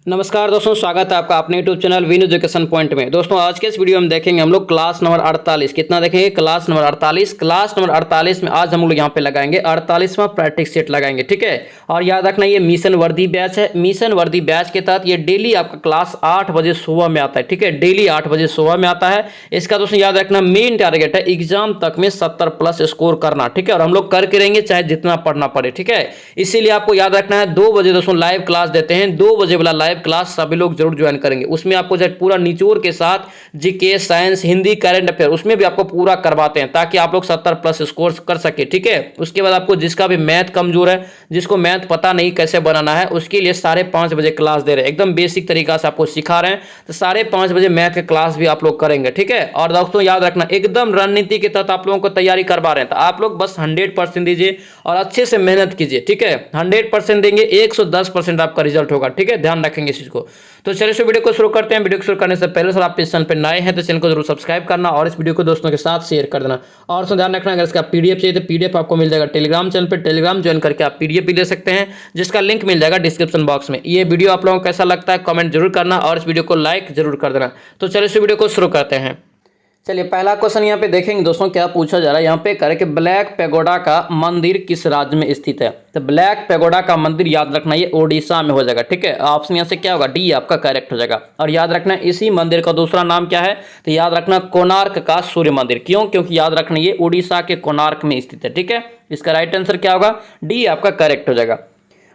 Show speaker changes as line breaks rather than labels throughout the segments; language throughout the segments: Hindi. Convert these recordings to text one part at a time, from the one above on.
नमस्कार दोस्तों, स्वागत है आपका अपने YouTube channel win education point में। दोस्तों आज के इस वीडियो में देखेंगे हम लोग क्लास नंबर 48। कितना देखेंगे? Class number 48। क्लास नंबर 48 में आज हम लोग यहाँ पे लगाएंगे 48वां प्रैक्टिस सेट लगाएंगे, ठीक है। और याद रखना ये मिशन वर्दी बैच है। मिशन वर्दी बैच के तहत ये डेली आपका क्लास 8 बजे सुबह में आता है, ठीक है। डेली 8 बजे सुबह में आता है। इसका दोस्तों याद रखना मेन टारगेट है एग्जाम तक में 70+ स्कोर करना, ठीक है। और हम लोग करके रहेंगे चाहे जितना पढ़ना पड़े, ठीक है। इसीलिए आपको याद रखना है 2 बजे दोस्तों लाइव क्लास देते हैं। 2 बजे वाला लाइव क्लास सभी लोग जरूर ज्वाइन करेंगे। उसमें आपको जो पूरा निचोड़ के साथ GK, science, Hindi, current affair उसमें भी आपको पूरा करवाते हैं ताकि आप लोग 70+ स्कोर कर सके, ठीक है। उसके बाद आपको जिसका भी मैथ कमजोर है, जिसको मैथ पता नहीं कैसे बनाना है, उसके लिए 5:30 बजे क्लास दे रहे हैं। एकदम बेसिक तरीका से आपको सिखा रहे हैं। तो 5:30 बजे मैथ की क्लास भी आप लोग करेंगे, ठीक है। और दोस्तों याद रखना एकदम रणनीति के तहत आप लोगों को तैयारी करवा रहे हैं। तो आप लोग बस 100% दीजिए और अच्छे से मेहनत कीजिए, ठीक है। 100% देंगे, 110% आपका रिजल्ट होगा, ठीक है। ध्यान रखेंगे इस चीज को। तो चलिए इस वीडियो को शुरू करते हैं। वीडियो को शुरू करने से पहले सर आप इस चैनल पर नए हैं तो चैनल को जरूर सब्सक्राइब करना और इस वीडियो को दोस्तों के साथ शेयर कर देना। और ध्यान रखना अगर इसका पीडीएफ चाहिए तो पीडीएफ आपको मिल जाएगा टेलीग्राम चैनल पर। टेलीग्राम ज्वाइन करके आप पीडीएफ भी ले सकते हैं, जिसका लिंक मिल जाएगा डिस्क्रिप्शन बॉक्स में। ये वीडियो आप लोगों को कैसा लगता है कमेंट जरूर करना और इस वीडियो को लाइक जरूर कर देना। तो चलिए इस वीडियो को शुरू करते हैं। चलिए पहला क्वेश्चन यहाँ पे देखेंगे दोस्तों क्या पूछा जा रहा है। यहाँ पे करे कि ब्लैक पैगोडा का मंदिर किस राज्य में स्थित है। तो ब्लैक पैगोडा का मंदिर याद रखना ये ओडिशा में हो जाएगा, ठीक है। ऑप्शन यहाँ से क्या होगा? डी आपका करेक्ट हो जाएगा। और याद रखना इसी मंदिर का दूसरा नाम क्या है? तो याद रखना कोणार्क का सूर्य मंदिर। क्यों? क्योंकि याद रखना ये उड़ीसा के कोणार्क में स्थित है, ठीक है। इसका राइट आंसर क्या होगा? डी आपका करेक्ट हो जाएगा।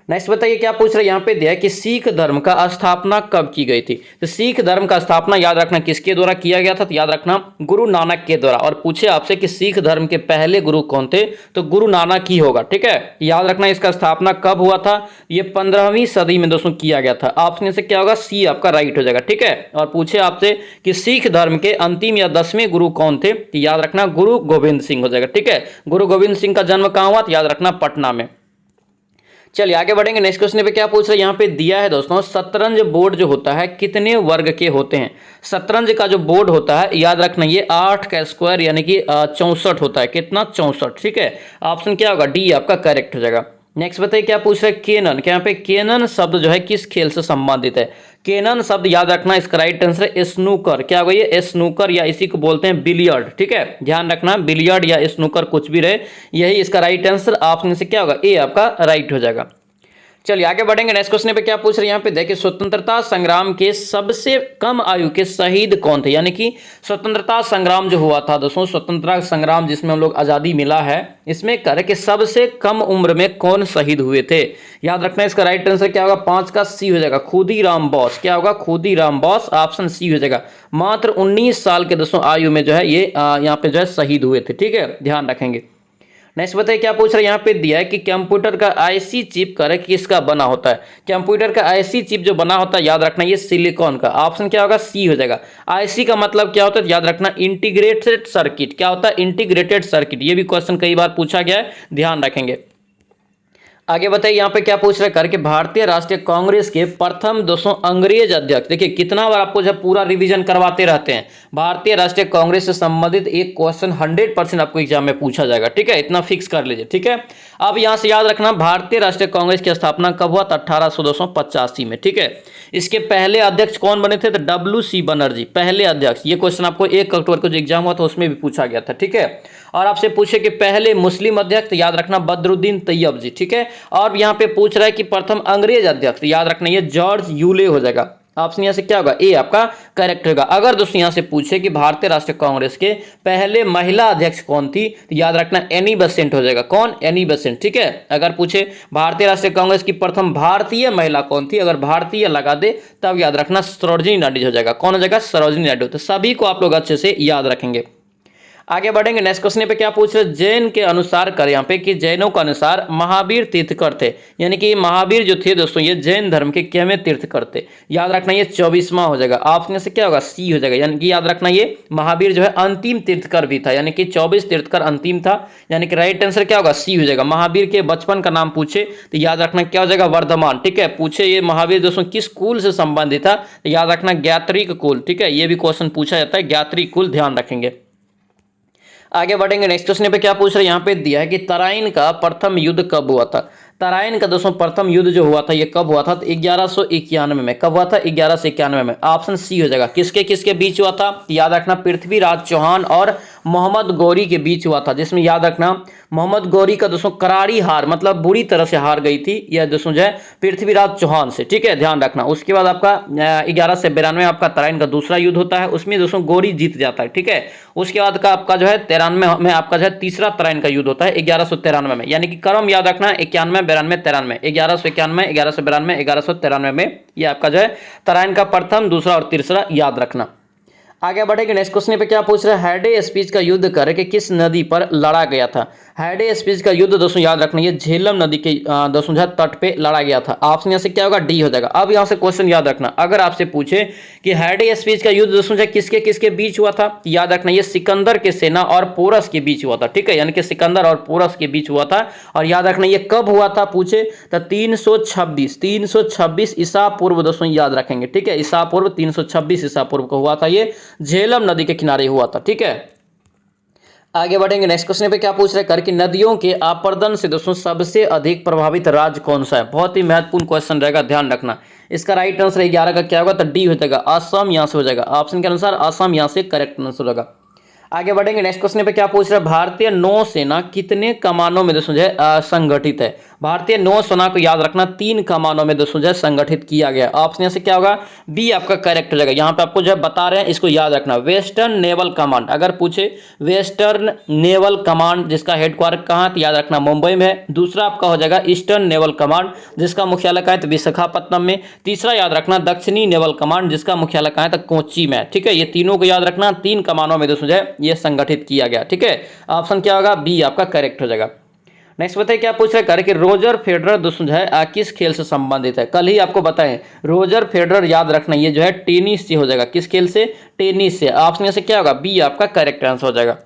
नेक्स्ट बताइए क्या पूछ रहे हैं। यहाँ पे दिया है कि सिख धर्म का स्थापना कब की गई थी। तो सिख धर्म का स्थापना याद रखना किसके द्वारा किया गया था? तो याद रखना गुरु नानक के द्वारा। और पूछे आपसे कि सिख धर्म के पहले गुरु कौन थे, तो गुरु नानक ही होगा, ठीक है। याद रखना इसका स्थापना कब हुआ था? ये 15वीं सदी में दोस्तों किया गया था। ऑप्शन से क्या होगा? सी आपका राइट हो जाएगा, ठीक है। और पूछे आपसे कि सिख धर्म के अंतिम या 10वें गुरु कौन थे, तो याद रखना गुरु गोविंद सिंह हो जाएगा, ठीक है। गुरु गोविंद सिंह का जन्म कहाँ हुआ? तो याद रखना पटना में। चलिए आगे बढ़ेंगे। नेक्स्ट क्वेश्चन पे क्या पूछ रहे हैं। यहाँ पे दिया है दोस्तों शतरंज बोर्ड जो होता है कितने वर्ग के होते हैं। शतरंज का जो बोर्ड होता है याद रखना ये 8 का स्क्वायर यानी कि 64 होता है। कितना? 64, ठीक है। ऑप्शन क्या होगा? डी आपका करेक्ट हो जाएगा। नेक्स्ट बताइए क्या पूछ रहे हैं। केनन, क्या यहाँ पे केनन शब्द जो है किस खेल से संबंधित है। केनन शब्द याद रखना इसका राइट आंसर है स्नूकर। क्या होगा ये? स्नूकर या इसी को बोलते हैं बिलियर्ड, ठीक है। ध्यान रखना बिलियर्ड या स्नूकर कुछ भी रहे, यही इसका राइट आंसर। ऑप्शन से क्या होगा? ए आपका राइट हो जाएगा। चलिए आगे बढ़ेंगे। नेक्स्ट क्वेश्चन पे क्या पूछ रहे हैं। यहाँ पे देखिए स्वतंत्रता संग्राम के सबसे कम आयु के शहीद कौन थे। यानी कि स्वतंत्रता संग्राम जो हुआ था दोस्तों, स्वतंत्रता संग्राम जिसमें हम लोग आजादी मिला है, इसमें करे कि सबसे कम उम्र में कौन शहीद हुए थे। याद रखना इसका राइट आंसर क्या होगा? 5 का सी हो जाएगा, खुदीराम बोस। क्या होगा? खुदीराम बोस। ऑप्शन सी हो जाएगा। मात्र 19 साल के दोस्तों आयु में जो है ये यहाँ पे जो है शहीद हुए थे, ठीक है। ध्यान रखेंगे। नेक्स्ट बताइए क्या पूछ रहे हैं। यहाँ पे दिया है कि कंप्यूटर का आईसी चिप करे किसका बना होता है। कंप्यूटर का आईसी चिप जो बना होता है याद रखना ये सिलिकॉन का। ऑप्शन क्या होगा? सी हो जाएगा। आईसी का मतलब क्या होता है? याद रखना इंटीग्रेटेड सर्किट। क्या होता है? Integrated circuit. ये भी क्वेश्चन कई बार पूछा गया है, ध्यान रखेंगे। आगे बताइए यहाँ पे क्या पूछ रहे करके भारतीय राष्ट्रीय कांग्रेस के प्रथम दोस्तों अंग्रेज अध्यक्ष। देखिए कितना बार आपको जब पूरा रिवीजन करवाते रहते हैं। भारतीय राष्ट्रीय कांग्रेस से संबंधित एक क्वेश्चन 100% आपको एग्जाम में पूछा जाएगा, ठीक है। इतना फिक्स कर लीजिए, ठीक है। अब यहाँ से याद रखना भारतीय राष्ट्रीय कांग्रेस की स्थापना कब हुआ था? 1885 में, ठीक है। इसके पहले अध्यक्ष कौन बने थे? तो WC बनर्जी पहले अध्यक्ष। ये क्वेश्चन आपको 1 अक्टूबर को जो एग्जाम हुआ था उसमें भी पूछा गया था, ठीक है। और आपसे पूछे कि पहले मुस्लिम अध्यक्ष, याद रखना बदरुद्दीन तैयब जी, ठीक है। और यहाँ पे पूछ रहा है कि प्रथम अंग्रेज अध्यक्ष, याद रखना ये जॉर्ज यूले हो जाएगा। ऑप्शन यहाँ से क्या होगा? ए आपका करेक्ट होगा। अगर दोस्तों यहाँ से पूछे कि भारतीय राष्ट्रीय कांग्रेस के पहले महिला अध्यक्ष कौन थी, तो याद रखना एनी बेसेंट हो जाएगा। कौन? एनी बेसेंट, ठीक है। अगर पूछे भारतीय राष्ट्रीय कांग्रेस की प्रथम भारतीय महिला कौन थी, अगर भारतीय लगा दे तब याद रखना सरोजिनी नायडू हो जाएगा। कौन हो जाएगा? सरोजिनी नायडू। तो सभी को आप लोग अच्छे से याद रखेंगे। आगे बढ़ेंगे। नेक्स्ट क्वेश्चन पे क्या पूछ रहे हैं। जैन के अनुसार कर यहाँ पे कि जैनों के अनुसार महावीर तीर्थकर थे। यानी कि महावीर जो थे दोस्तों ये जैन धर्म के कितवें तीर्थकर थे। याद रखना ये 24वां हो जाएगा। ऑप्शन से क्या होगा? सी हो जाएगा। यानी कि याद रखना ये महावीर जो है अंतिम तीर्थकर भी था, यानी कि 24 तीर्थकर अंतिम था। यानी कि राइट आंसर क्या होगा? सी हो जाएगा। महावीर के बचपन का नाम पूछे तो याद रखना क्या हो जाएगा? वर्धमान, ठीक है। पूछे ये महावीर दोस्तों किस कुल से संबंधित था, तो याद रखना ज्ञात्रिक कुल, ठीक है। ये भी क्वेश्चन पूछा जाता है, ज्ञात्रिक कुल, ध्यान रखेंगे। आगे बढ़ेंगे। नेक्स्ट क्वेश्चन पे क्या पूछ रहे हैं। यहाँ पे दिया है कि तराइन का प्रथम युद्ध कब हुआ था। तराइन का दोस्तों प्रथम युद्ध जो हुआ था ये कब हुआ था? तो 1191 में। कब हुआ था? 1191 में। ऑप्शन सी हो जाएगा। किसके किसके बीच हुआ था? याद रखना, पृथ्वीराज चौहान और मोहम्मद गौरी के बीच हुआ था, जिसमें याद रखना मोहम्मद गौरी का दोस्तों करारी हार, मतलब बुरी तरह से हार गई थी यह दोस्तों जो है पृथ्वीराज चौहान से। ठीक है, ध्यान रखना। उसके बाद आपका 1192 आपका तराइन का दूसरा युद्ध होता है, उसमें दोस्तों गौरी जीत जाता है। ठीक है, उसके बाद का आपका जो है 93 में आपका जो है तीसरा तराइन का युद्ध होता है 1193 में। यानी कि क्रम याद रखना 91, 92, 93, 1191, 1192, 1193 में ये आपका जो है तराइन का प्रथम, दूसरा और तीसरा याद रखना। आगे बढ़ेंगे नेक्स्ट क्वेश्चन पे। क्या पूछ रहा है? हैडे स्पीच का युद्ध करके किस नदी पर लड़ा गया था? हैडे स्पीच का युद्ध दोस्तों याद रखना ये झेलम नदी के दोस्तों जो है तट पे लड़ा गया था। ऑप्शन यहाँ से क्या होगा? डी हो जाएगा। अब यहाँ से क्वेश्चन याद रखना, अगर आपसे पूछे कि हैडे स्पीच का युद्ध दोस्तों जो है किसके किसके बीच हुआ था, याद रखना ये सिकंदर के सेना और पोरस के बीच हुआ था। ठीक है, यानी कि सिकंदर और पोरस के बीच हुआ था। और याद रखना ये कब हुआ था पूछे तो 326 ईसा पूर्व दोस्तों याद रखेंगे। ठीक है, ईसा पूर्व 326 ईसा पूर्व को हुआ था, ये झेलम नदी के किनारे हुआ था। ठीक है, आगे बढ़ेंगे नेक्स्ट क्वेश्चन पे। क्या पूछ रहे हैं? कि नदियों के अपरदन से दोस्तों सबसे अधिक प्रभावित राज्य कौन सा है? बहुत ही महत्वपूर्ण क्वेश्चन रहेगा, ध्यान रखना। इसका राइट आंसर 11 का क्या होगा? तो डी हो जाएगा, असम यहां से हो जाएगा। ऑप्शन के अनुसार असम यहां से करेक्ट आंसर होगा। आगे बढ़ेंगे नेक्स्ट क्वेश्चन पे। क्या पूछ रहे हैं? भारतीय नौसेना कितने कमानों में दोस्तों जो है संगठित है? भारतीय नौसेना को याद रखना 3 कमानों में दोस्तों जो है संगठित किया गया। ऑप्शन यहाँ से क्या होगा? बी आपका करेक्ट हो जाएगा। यहाँ पे आपको जो है बता रहे हैं, इसको याद रखना। वेस्टर्न नेवल कमांड, अगर पूछे वेस्टर्न नेवल कमांड जिसका हेडक्वार्टर कहाँ, तो याद रखना मुंबई में है। दूसरा आपका हो जाएगा ईस्टर्न नेवल कमांड जिसका मुख्यालय कहाँ है? तो विशाखापट्टनम में। तीसरा याद रखना दक्षिणी नेवल कमांड जिसका मुख्यालय कहाँ है? तो कोच्चि में। ठीक है, ये तीनों को याद रखना, 3 कमानों में दोस्तों जो है ये संगठित किया गया। ठीक है, ऑप्शन क्या होगा? बी आपका करेक्ट हो जाएगा। नेक्स्ट बताइए। क्या पूछ रहे हैं? कि रोजर फेडरर दोस्तों जो है किस खेल से संबंधित है? कल ही आपको बताएं, रोजर फेडरर याद रखना ये जो है टेनिस से हो जाएगा। किस खेल से? टेनिस से। ऑप्शन से क्या होगा? बी आपका करेक्ट आंसर हो जाएगा।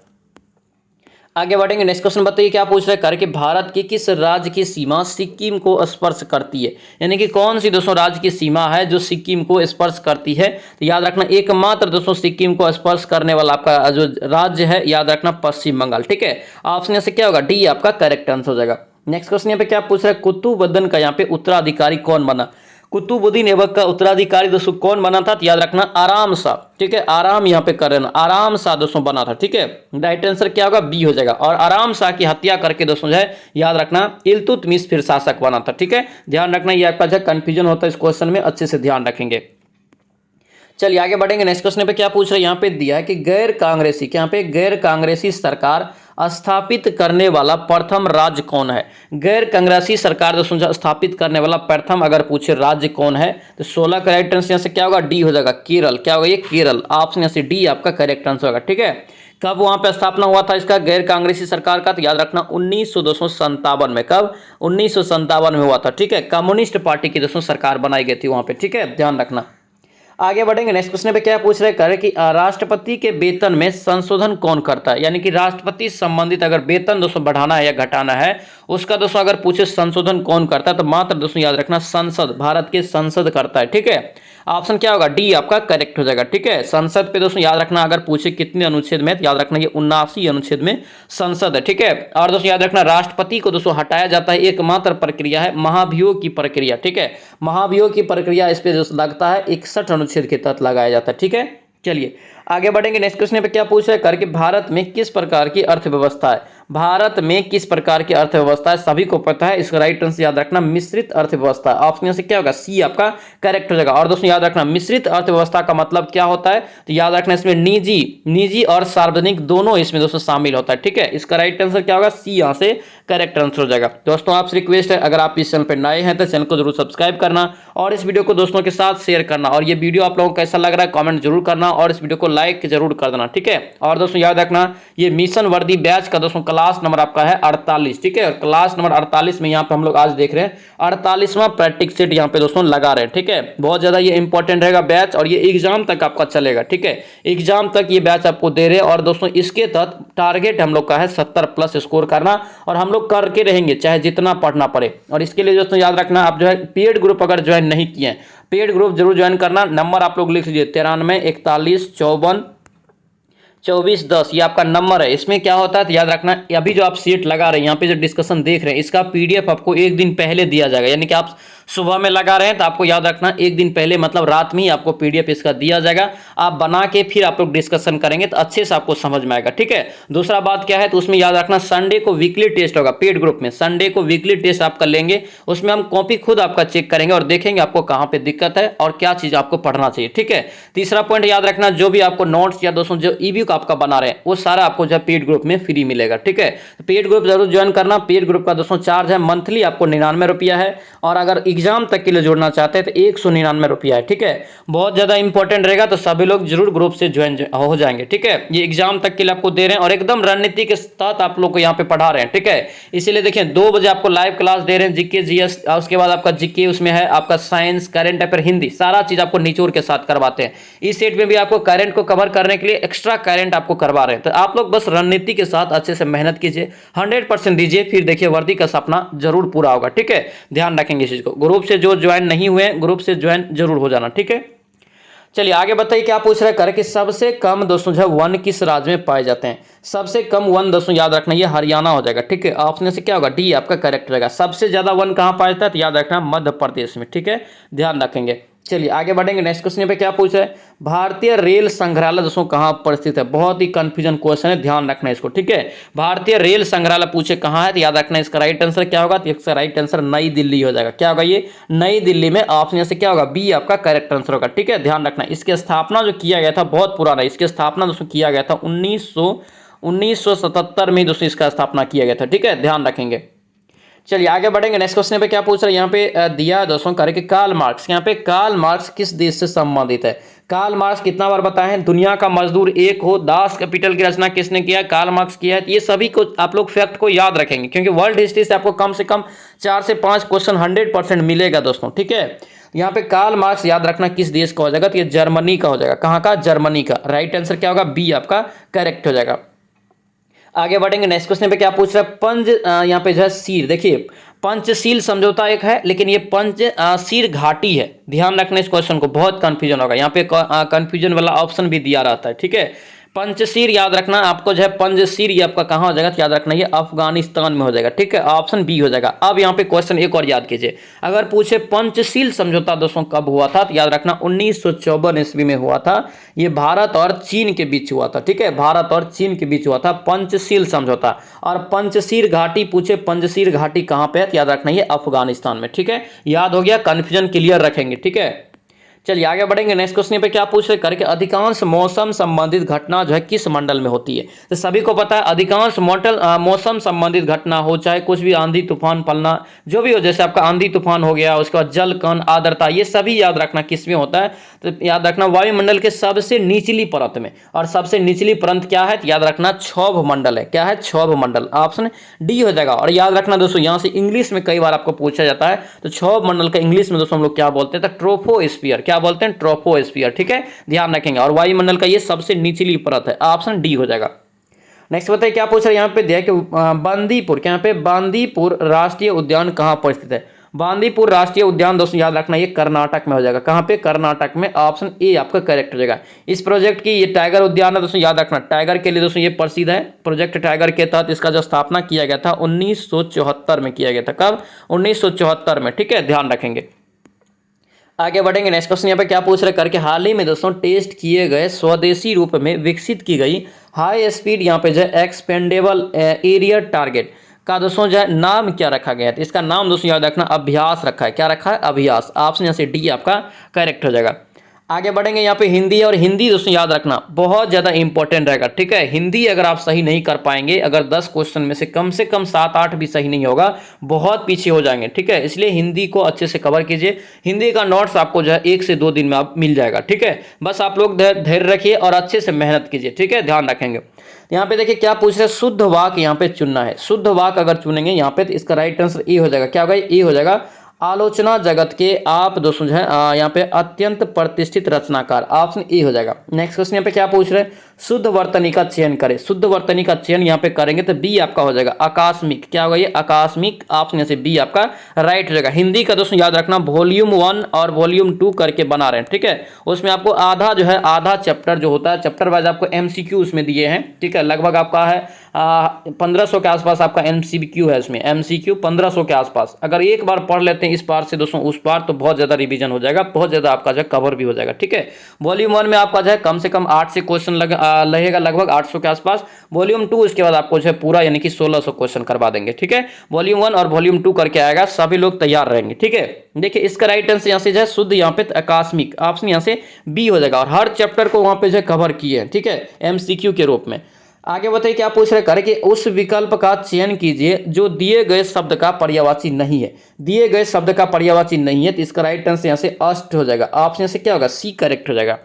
आगे बढ़ेंगे नेक्स्ट क्वेश्चन बताइए। क्या पूछ रहे हैं? कि भारत के किस राज्य की सीमा सिक्किम को स्पर्श करती है? यानी कि कौन सी दोस्तों राज्य की सीमा है जो सिक्किम को स्पर्श करती है? तो याद रखना एकमात्र दोस्तों सिक्किम को स्पर्श करने वाला आपका जो राज्य है याद रखना पश्चिम बंगाल। ठीक है, ऑप्शन से क्या होगा? डी आपका करेक्ट आंसर हो जाएगा। नेक्स्ट क्वेश्चन यहाँ पे क्या पूछ रहा है? कुतुबुद्दीन का यहाँ पे उत्तराधिकारी कौन बना? कुतुबुद्दीन ऐबक का उत्तराधिकारी दोस्तों कौन बना था? तो याद रखना आराम शाह। ठीक है, आराम यहाँ पे कर लेना, आराम शाह दोस्तों बना था। ठीक है, राइट आंसर क्या होगा? बी हो जाएगा। और आराम शाह की हत्या करके दोस्तों जो है याद रखना इल्तुतमिश फिर शासक बना था। ठीक है, ध्यान रखना, ये आपका जो कंफ्यूजन होता है इस क्वेश्चन में, अच्छे से ध्यान रखेंगे। चलिए आगे बढ़ेंगे नेक्स्ट क्वेश्चन पे। क्या पूछ रहे हैं? यहाँ पे दिया है कि गैर कांग्रेसी, यहाँ पे गैर कांग्रेसी सरकार स्थापित करने वाला प्रथम राज्य कौन है? गैर कांग्रेसी सरकार दोस्तों स्थापित करने वाला प्रथम अगर पूछे राज्य कौन है तो 16 करेक्ट आंसर यहाँ से क्या होगा? डी हो जाएगा, केरल। क्या होगा? ये केरल। ऑप्शन यहाँ से डी आपका करेक्ट आंसर होगा। ठीक है, कब वहां पे स्थापना हुआ था इसका गैर कांग्रेसी सरकार का? तो याद रखना 1957 में। कब? 1957 में हुआ था। ठीक है, कम्युनिस्ट पार्टी की दोस्तों सरकार बनाई गई थी वहां पे। ठीक है, ध्यान रखना। आगे बढ़ेंगे नेक्स्ट क्वेश्चन पे। क्या पूछ रहे हैं? कि राष्ट्रपति के वेतन में संशोधन कौन करता है? यानी कि राष्ट्रपति संबंधित अगर वेतन दोस्तों बढ़ाना है या घटाना है उसका दोस्तों अगर पूछे संशोधन कौन करता है तो मात्र दोस्तों याद रखना संसद, भारत के संसद करता है। ठीक है, ऑप्शन क्या होगा? डी आपका करेक्ट हो जाएगा। ठीक है, संसद पे दोस्तों याद रखना अगर पूछे कितने अनुच्छेद में, याद रखना ये 79 अनुच्छेद में संसद है। ठीक है, और दोस्तों याद रखना राष्ट्रपति को दोस्तों हटाया जाता है एकमात्र प्रक्रिया है महाभियोग की प्रक्रिया। ठीक है, महाभियोग की प्रक्रिया इस पे दोस्तों लगता है 61 अनुच्छेद के तहत लगाया जाता है। ठीक है, चलिए आगे बढ़ेंगे नेक्स्ट क्वेश्चन पे। क्या पूछ रहे हैं? कि भारत में किस प्रकार की अर्थव्यवस्था है? भारत में किस प्रकार की अर्थव्यवस्था है? सभी को पता है, इसका राइट आंसर याद रखना मिश्रित अर्थव्यवस्था। ऑप्शन से क्या होगा? सी आपका करेक्ट हो जाएगा। और दोस्तों याद रखना मिश्रित अर्थव्यवस्था का मतलब क्या होता है? तो याद रखना इसमें निजी और सार्वजनिक दोनों इसमें दोस्तों शामिल होता है। ठीक है, इसका राइट आंसर क्या होगा? सी यहाँ से करेक्ट आंसर हो जाएगा। दोस्तों आपसे रिक्वेस्ट है अगर आप इस चैनल पर नए हैं तो चैनल को जरूर सब्सक्राइब करना और इस वीडियो को दोस्तों के साथ शेयर करना। और ये वीडियो आप लोगों को कैसा लग रहा है कमेंट जरूर करना और इस वीडियो को लाइक जरूर कर देना। ठीक है, और दोस्तों याद रखना ये मिशन वर्दी बैच का दोस्तों क्लास नंबर आपका है 48। ठीक है, और क्लास नंबर 48 में यहाँ पे हम लोग आज देख रहे हैं 48वां प्रैक्टिस सेट यहाँ पे दोस्तों लगा रहे हैं। ठीक है, बहुत ज्यादा ये इंपॉर्टेंट रहेगा बैच और ये एग्जाम तक आपका चलेगा। ठीक है, एग्जाम तक ये बैच आपको दे रहे हैं और दोस्तों इसके तहत टारगेट हम लोग का है 70+ स्कोर करना और हम लोग करके रहेंगे चाहे जितना पढ़ना पड़े। और इसके लिए दोस्तों याद रखना आप जो है पेड ग्रुप अगर ज्वाइन नहीं किए हैं पेड ग्रुप जरूर ज्वाइन करना। नंबर आप लोग लिख लीजिए 93 41 54 2410 ये आपका नंबर है। इसमें क्या होता है तो याद रखना, अभी जो आप सीट लगा रहे हैं, यहाँ पे जो डिस्कशन देख रहे हैं, इसका पीडीएफ आपको एक दिन पहले दिया जाएगा। यानी कि आप सुबह में लगा रहे हैं तो आपको याद रखना एक दिन पहले मतलब रात में ही आपको पीडीएफ इसका दिया जाएगा। आप बना के फिर आप लोग डिस्कशन करेंगे तो अच्छे से आपको समझ में आएगा, ठीक है। दूसरा बात क्या है तो उसमें याद रखना संडे को वीकली टेस्ट होगा पेड ग्रुप में। संडे को वीकली टेस्ट आप कर लेंगे, उसमें हम कॉपी खुद आपका चेक करेंगे और देखेंगे आपको कहाँ पे दिक्कत है और क्या चीज आपको पढ़ना चाहिए, ठीक है। तीसरा पॉइंट याद रखना, जो भी आपको नोट्स या दोस्तों जो ईबुक आपका बना रहे हैं वो सारा आपको जो पेड ग्रुप में फ्री मिलेगा, ठीक है। पेड ग्रुप जरूर ज्वाइन करना। पेड ग्रुप का दोस्तों चार्ज है मंथली आपको 99 रुपया है, और अगर एग्जाम तक के लिए जुड़ना चाहते हैं तो 199 रुपया है, ठीक है। बहुत ज्यादा इंपॉर्टेंट रहेगा तो सभी लोग जरूर ग्रुप से ज्वाइन हो जाएंगे, ठीक है। ये एग्जाम तक के लिए आपको दे रहे हैं और एकदम रणनीति के साथ आप लोग को यहाँ पे पढ़ा रहे हैं, ठीक है। इसीलिए देखिए 2 बजे आपको लाइव क्लास दे रहे हैं, जीके जीएस, उसके बाद आपका जीके उसमें है आपका साइंस, करंट अफेयर, हिंदी, सारा चीज आपको निचोड़ के साथ करवाते हैं। इस सेट में भी आपको करंट को कवर करने के लिए एक्स्ट्रा करंट आपको करवा रहे हैं। तो आप लोग बस रणनीति के साथ अच्छे से मेहनत कीजिए, 100% दीजिए, फिर देखिए वर्दी का सपना जरूर पूरा होगा, ठीक है। ध्यान रखेंगे इस चीज को। ग्रुप से जो ज्वाइन नहीं हुए ग्रुप से ज्वाइन जरूर हो जाना, ठीक है। चलिए आगे बताइए क्या पूछ रहे हैं कि सबसे कम दोस्तों जो है वन किस राज्य में पाए जाते हैं। सबसे कम वन दोस्तों याद रखना ये हरियाणा हो जाएगा, ठीक है। ऑप्शन से क्या होगा, डी आपका करेक्ट रहेगा। सबसे ज्यादा वन कहां पाया जाता है तो याद रखना मध्य प्रदेश में, ठीक है। ध्यान रखेंगे। चलिए आगे बढ़ेंगे। नेक्स्ट क्वेश्चन पे क्या पूछ रहा है, भारतीय रेल संग्रहालय दोस्तों कहां पर स्थित है। बहुत ही कंफ्यूजन क्वेश्चन है, ध्यान रखना इसको, ठीक है। भारतीय रेल संग्रहालय पूछे कहां है तो याद रखना इसका राइट आंसर क्या होगा, तो इसका राइट आंसर नई दिल्ली हो जाएगा। क्या होगा ये, नई दिल्ली में। ऑप्शन से क्या होगा, बी आपका करेक्ट आंसर होगा, ठीक है। ध्यान रखना इसकी स्थापना जो किया गया था बहुत पुराना, इसकी स्थापना दोस्तों किया गया था 1977 में दोस्तों इसका स्थापना किया गया था, ठीक है। ध्यान रखेंगे। चलिए आगे बढ़ेंगे। नेक्स्ट क्वेश्चन पे क्या पूछ रहे हैं, यहाँ पे दिया दोस्तों करे कि कार्ल मार्क्स, यहाँ पे कार्ल मार्क्स किस देश से संबंधित है। कार्ल मार्क्स कितना बार बताए हैं, दुनिया का मजदूर एक हो, दास कैपिटल की रचना किसने किया, कार्ल मार्क्स किया है। ये सभी को आप लोग फैक्ट को याद रखेंगे, क्योंकि वर्ल्ड हिस्ट्री से आपको कम से कम 4 से 5 क्वेश्चन 100% मिलेगा दोस्तों, ठीक है। यहाँ पे कार्ल मार्क्स याद रखना किस देश का हो जाएगा, तो ये जर्मनी का हो जाएगा। कहाँ का, जर्मनी का। राइट आंसर क्या होगा, बी आपका करेक्ट हो जाएगा। आगे बढ़ेंगे। नेक्स्ट क्वेश्चन पे क्या पूछ रहा है, पंच यहाँ पे जो है शीर, देखिए पंचशील समझौता एक है, लेकिन ये पंचशील घाटी है। ध्यान रखना इस क्वेश्चन को, बहुत कंफ्यूजन होगा। यहाँ पे कंफ्यूजन वाला ऑप्शन भी दिया रहता है, ठीक है। पंचशील याद रखना आपको जो है, पंचशील ये आपका कहाँ हो जाएगा तो याद रखना ये अफगानिस्तान में हो जाएगा, ठीक है। ऑप्शन बी हो जाएगा। अब यहाँ पे क्वेश्चन एक और याद कीजिए, अगर पूछे पंचशील समझौता दोस्तों कब हुआ था तो याद रखना 1954 ईस्वी में हुआ था। ये भारत और चीन के बीच हुआ था, ठीक है। भारत और चीन के बीच हुआ था पंचशील समझौता। और पंचशील घाटी पूछे, पंचशील घाटी कहाँ पे है तो याद रखना ये अफगानिस्तान में, ठीक है। याद हो गया, कंफ्यूजन क्लियर रखेंगे, ठीक है। चलिए आगे बढ़ेंगे। नेक्स्ट क्वेश्चन पे क्या पूछ रहे करके, अधिकांश मौसम संबंधित घटना जो है किस मंडल में होती है। तो सभी को पता है अधिकांश मौसम संबंधित घटना हो, चाहे कुछ भी आंधी तूफान फलना जो भी हो, जैसे आपका आंधी तूफान हो गया, उसके बाद जल कण, आर्द्रता, ये सभी याद रखना किस में होता है तो याद रखना वायुमंडल के सबसे निचली परत में। और सबसे निचली परत क्या है तो याद रखना क्षोभ मंडल है। क्या है, क्षोभ मंडल। ऑप्शन डी हो जाएगा। और याद रखना दोस्तों यहाँ से इंग्लिश में कई बार आपको पूछा जाता है, तो क्षोभ मंडल का इंग्लिश में दोस्तों हम लोग क्या बोलते हैं, ट्रोपोस्फियर। क्या बोलते हैं, ट्रोपोस्फियर, ठीक है। ध्यान रखेंगे। और वायुमंडल का ये सबसे निचली परत है। ऑप्शन डी हो जाएगा। नेक्स्ट बताइए क्या पूछ रहे हैं, यहाँ पे दिया कि बांदीपुर, यहाँ पे बांदीपुर राष्ट्रीय उद्यान कहाँ पर स्थित है। बांदीपुर राष्ट्रीय उद्यान दोस्तों याद रखना ये कर्नाटक में हो जाएगा। कहाँ पे, कर्नाटक में। ऑप्शन ए आपका करेक्ट हो जाएगा। इस प्रोजेक्ट की ये टाइगर उद्यान है दोस्तों, याद रखना टाइगर के लिए दोस्तों ये प्रसिद्ध है। प्रोजेक्ट टाइगर के तहत इसका जो स्थापना किया गया था 1974 में किया गया था। कब, 1974 में, ठीक है। ध्यान रखेंगे। आगे बढ़ेंगे। नेक्स्ट क्वेश्चन यहाँ पे क्या पूछ रहे करके, हाल ही में दोस्तों टेस्ट किए गए स्वदेशी रूप में विकसित की गई हाई स्पीड यहाँ पे जो है एक्सपेंडेबल एरिया टारगेट का दोस्तों जो है नाम क्या रखा गया है। तो इसका नाम दोस्तों याद रखना अभ्यास रखा है। क्या रखा है, अभ्यास। ऑप्शन यहाँ से डी आपका करेक्ट हो जाएगा। आगे बढ़ेंगे। यहाँ पे हिंदी, और हिंदी दोस्तों याद रखना बहुत ज़्यादा इंपॉर्टेंट रहेगा, ठीक है। हिंदी अगर आप सही नहीं कर पाएंगे, अगर 10 क्वेश्चन में से कम 7-8 भी सही नहीं होगा, बहुत पीछे हो जाएंगे, ठीक है। इसलिए हिंदी को अच्छे से कवर कीजिए। हिंदी का नोट्स आपको जो है 1 से 2 दिन में आप मिल जाएगा, ठीक है। बस आप लोग धैर्य रखिए और अच्छे से मेहनत कीजिए, ठीक है। ध्यान रखेंगे। यहाँ पे देखिए क्या पूछ रहे हैं, शुद्ध वाक्य यहाँ पे चुनना है। शुद्ध वाक्य अगर चुनेंगे यहाँ पे तो इसका राइट आंसर ए हो जाएगा। क्या होगा, ए हो जाएगा। आलोचना जगत के आप दोस्तों जो है यहाँ पे अत्यंत प्रतिष्ठित रचनाकार, ऑप्शन ए हो जाएगा। नेक्स्ट क्वेश्चन यहाँ पे क्या पूछ रहे हैं, शुद्ध वर्तनी का चयन करें। शुद्ध वर्तनी का चयन यहाँ पे करेंगे तो बी आपका हो जाएगा आकस्मिक। क्या होगा ये आकस्मिक, ऑप्शन यहाँ से बी आपका राइट हो जाएगा। हिंदी का दोस्तों याद रखना वॉल्यूम 1 और वॉल्यूम 2 करके बना रहे हैं, ठीक है। उसमें आपको आधा जो है आधा चैप्टर जो होता है, चैप्टर वाइज आपको एमसीक्यू उसमें दिए हैं, ठीक है। लगभग आपका है 1500 के आसपास आपका एमसीक्यू है, इसमें एमसीक्यू 1500 के आसपास। अगर एक बार पढ़ लेते हैं इस बार से दोस्तों उस बार, तो बहुत ज्यादा रिवीजन हो जाएगा, बहुत ज्यादा आपका जो है कवर भी हो जाएगा, ठीक है। वॉल्यूम 1 में आपका जो है कम से कम 8 से क्वेश्चन लगेगा, लगभग 800 के आसपास। वॉल्यूम 2 इसके बाद आपको जो है पूरा यानी कि 1600 क्वेश्चन करवा देंगे, ठीक है। वॉल्यूम 1 और वॉल्यूम 2 करके आएगा, सभी लोग तैयार रहेंगे, ठीक है। देखिए इसका राइट आंसर यहाँ से जो है शुद्ध यहाँ पे आकस्मिक, ऑप्शन यहाँ से बी हो जाएगा। और हर चैप्टर को वहां पे जो है कवर किए हैं, ठीक है, एमसीक्यू के रूप में। आगे बताइए क्या पूछ रहे करें कि उस विकल्प का चयन कीजिए जो दिए गए शब्द का पर्यायवाची नहीं है। दिए गए शब्द का पर्यायवाची नहीं है तो इसका राइट आंसर यहाँ से अष्ट हो जाएगा, ऑप्शन से क्या होगा सी करेक्ट हो जाएगा।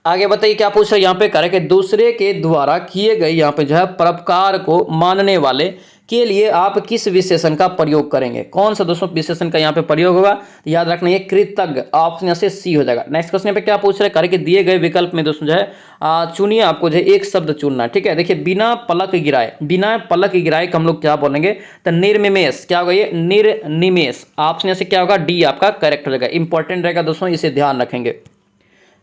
आगे बताइए क्या पूछ रहे यहाँ पे करें कि दूसरे के द्वारा किए गए यहाँ पे जो है परोपकार को मानने वाले के लिए आप किस विशेषण का प्रयोग करेंगे। कौन सा दोस्तों विशेषण का यहाँ पे प्रयोग होगा, याद रखना ये कृतज्ञ, ऑप्शन से सी हो जाएगा। नेक्स्ट क्वेश्चन पे क्या पूछ रहे करें कि दिए गए विकल्प में दोस्तों जो है चुनिए, आपको जो है एक शब्द चुनना है, ठीक है। देखिए बिना पलक गिराए, बिना पलक गिराए हम लोग क्या बोलेंगे तो निर्निमेष। क्या होगा ये निर्निमेष, ऑप्शन से क्या होगा डी आपका करेक्ट हो जाएगा। इंपॉर्टेंट रहेगा दोस्तों, इसे ध्यान रखेंगे।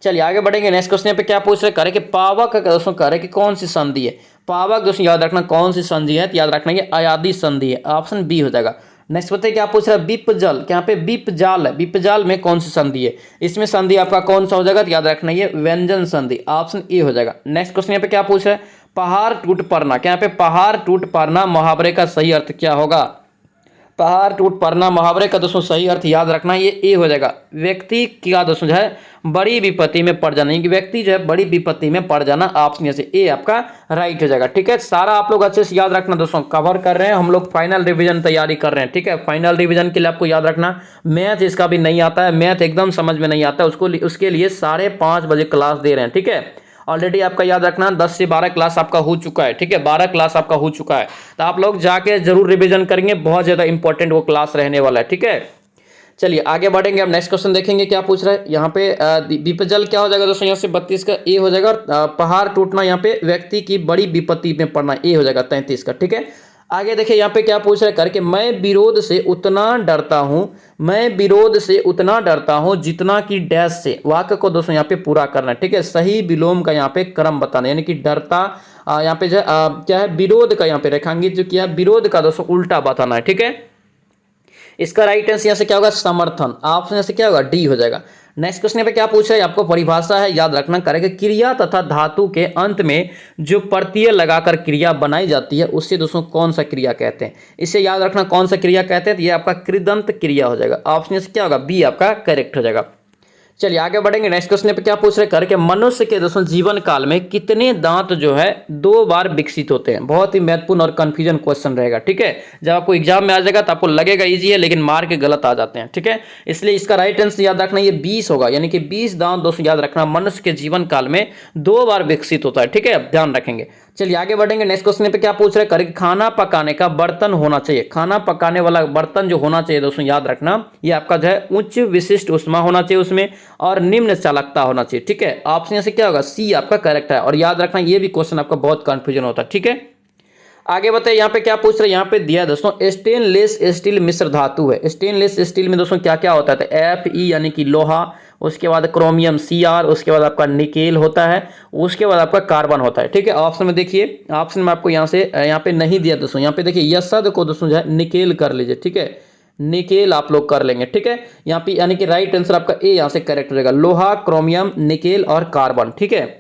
चलिए आगे बढ़ेंगे। नेक्स्ट क्वेश्चन पे क्या पूछ रहे करें कि पावक दोस्तों करें कि कौन सी संधि है। पावक दोस्तों याद रखना कौन सी संधि है, तो याद रखना ये अयादी संधि है, ऑप्शन बी हो जाएगा। नेक्स्ट बताइए क्या पूछ रहा है विपजल, यहाँ पे विपजाल है, विपजाल में कौन सी संधि है, इसमें संधि आपका कौन सा हो जाएगा, तो याद रखना ये व्यंजन संधि, ऑप्शन ए हो जाएगा। नेक्स्ट क्वेश्चन यहाँ पे क्या पूछ रहा है पहाड़ टूट पड़ना, क्या यहाँ पे पहाड़ टूट पड़ना मुहावरे का सही अर्थ क्या होगा। पहाड़ टूट पड़ना मुहावरे का दोस्तों सही अर्थ याद रखना ये ए हो जाएगा। व्यक्ति क्या दोस्तों जो है बड़ी विपत्ति में पड़ जाना, व्यक्ति जो है बड़ी विपत्ति में पड़ जाना, ऑप्शन से ए आपका राइट हो जाएगा, ठीक है। सारा आप लोग अच्छे से याद रखना दोस्तों, कवर कर रहे हैं हम लोग, फाइनल रिवीजन तैयारी कर रहे हैं, ठीक है। फाइनल रिवीजन के लिए आपको याद रखना मैथ इसका भी नहीं आता है, मैथ एकदम समझ में नहीं आता है, उसके लिए 5:30 बजे क्लास दे रहे हैं, ठीक है। ऑलरेडी आपका याद रखना 10 से 12 क्लास आपका हो चुका है, ठीक है, 12 क्लास आपका हो चुका है, तो आप लोग जाके जरूर रिवीजन करेंगे, बहुत ज्यादा इंपॉर्टेंट वो क्लास रहने वाला है, ठीक है। चलिए आगे बढ़ेंगे, अब नेक्स्ट क्वेश्चन देखेंगे क्या पूछ रहा है यहाँ पे विपजल क्या हो जाएगा दोस्तों, यहाँ से 32 का ए हो जाएगा। पहाड़ टूटना यहाँ पे व्यक्ति की बड़ी विपत्ति में पड़ना, ए हो जाएगा 33 का, ठीक है। आगे देखिए यहाँ पे क्या पूछ रहा है करके मैं विरोध से उतना डरता हूं, मैं विरोध से उतना डरता हूं जितना कि डैश से, वाक्य को दोस्तों यहाँ पे पूरा करना है, ठीक है। सही विलोम का यहाँ पे क्रम बताना, यानी कि डरता यहाँ पे जो क्या है विरोध का यहाँ पे रेखांकित जो किया विरोध का दोस्तों उल्टा बताना है, ठीक है। इसका राइट आंसर यहाँ से क्या होगा समर्थन, ऑप्शन से क्या होगा डी हो जाएगा। नेक्स्ट क्वेश्चन पे क्या पूछा है आपको परिभाषा है याद रखना करेगा क्रिया तथा धातु के अंत में जो प्रत्यय लगाकर क्रिया बनाई जाती है उससे दोस्तों कौन सा क्रिया कहते हैं, इसे याद रखना कौन सा क्रिया कहते हैं, तो ये आपका कृदंत क्रिया हो जाएगा, ऑप्शन से क्या होगा बी आपका करेक्ट हो जाएगा। चलिए आगे बढ़ेंगे। नेक्स्ट क्वेश्चन पे क्या पूछ रहे करके मनुष्य के दोस्तों जीवन काल में कितने दांत जो है 2 बार विकसित होते हैं, बहुत ही महत्वपूर्ण और कंफ्यूजन क्वेश्चन रहेगा, ठीक है। जब आपको एग्जाम में आ जाएगा तो आपको लगेगा इजी है लेकिन मार्क गलत आ जाते हैं, ठीक है। इसलिए इसका राइट आंसर याद रखना ये 20 होगा, यानी कि 20 दांत दोस्तों याद रखना मनुष्य के जीवन काल में 2 बार विकसित होता है, ठीक है, ध्यान रखेंगे। चलिए आगे बढ़ेंगे। नेक्स्ट क्वेश्चन पे क्या पूछ रहे करें खाना पकाने का बर्तन होना चाहिए, खाना पकाने वाला बर्तन जो होना चाहिए दोस्तों याद रखना ये आपका जो है उच्च विशिष्ट उष्मा होना चाहिए उसमें और निम्न चालकता होना चाहिए, ठीक है। ऑप्शन से क्या होगा सी आपका करेक्ट है, और याद रखना ये भी क्वेश्चन आपका बहुत कंफ्यूजन होता है, ठीक है। आगे बताइए यहाँ पे क्या पूछ रहे हैं, यहाँ पे दिया दोस्तों स्टेनलेस स्टील मिश्र धातु है। स्टेनलेस स्टील में दोस्तों क्या क्या होता है, तो Fe यानी कि लोहा, उसके बाद क्रोमियम Cr, उसके बाद आपका निकेल होता है, उसके बाद आपका कार्बन होता है, ठीक है। ऑप्शन में देखिए, ऑप्शन में आपको यहाँ पे नहीं दिया दोस्तों, यहाँ पे देखिए यसद को दोस्तों जो है निकेल कर लीजिए, ठीक है, निकेल आप लोग कर लेंगे, ठीक है। यहाँ पे यानी कि राइट आंसर आपका ए यहाँ से करेक्ट हो जाएगा, लोहा, क्रोमियम, निकेल और कार्बन, ठीक है।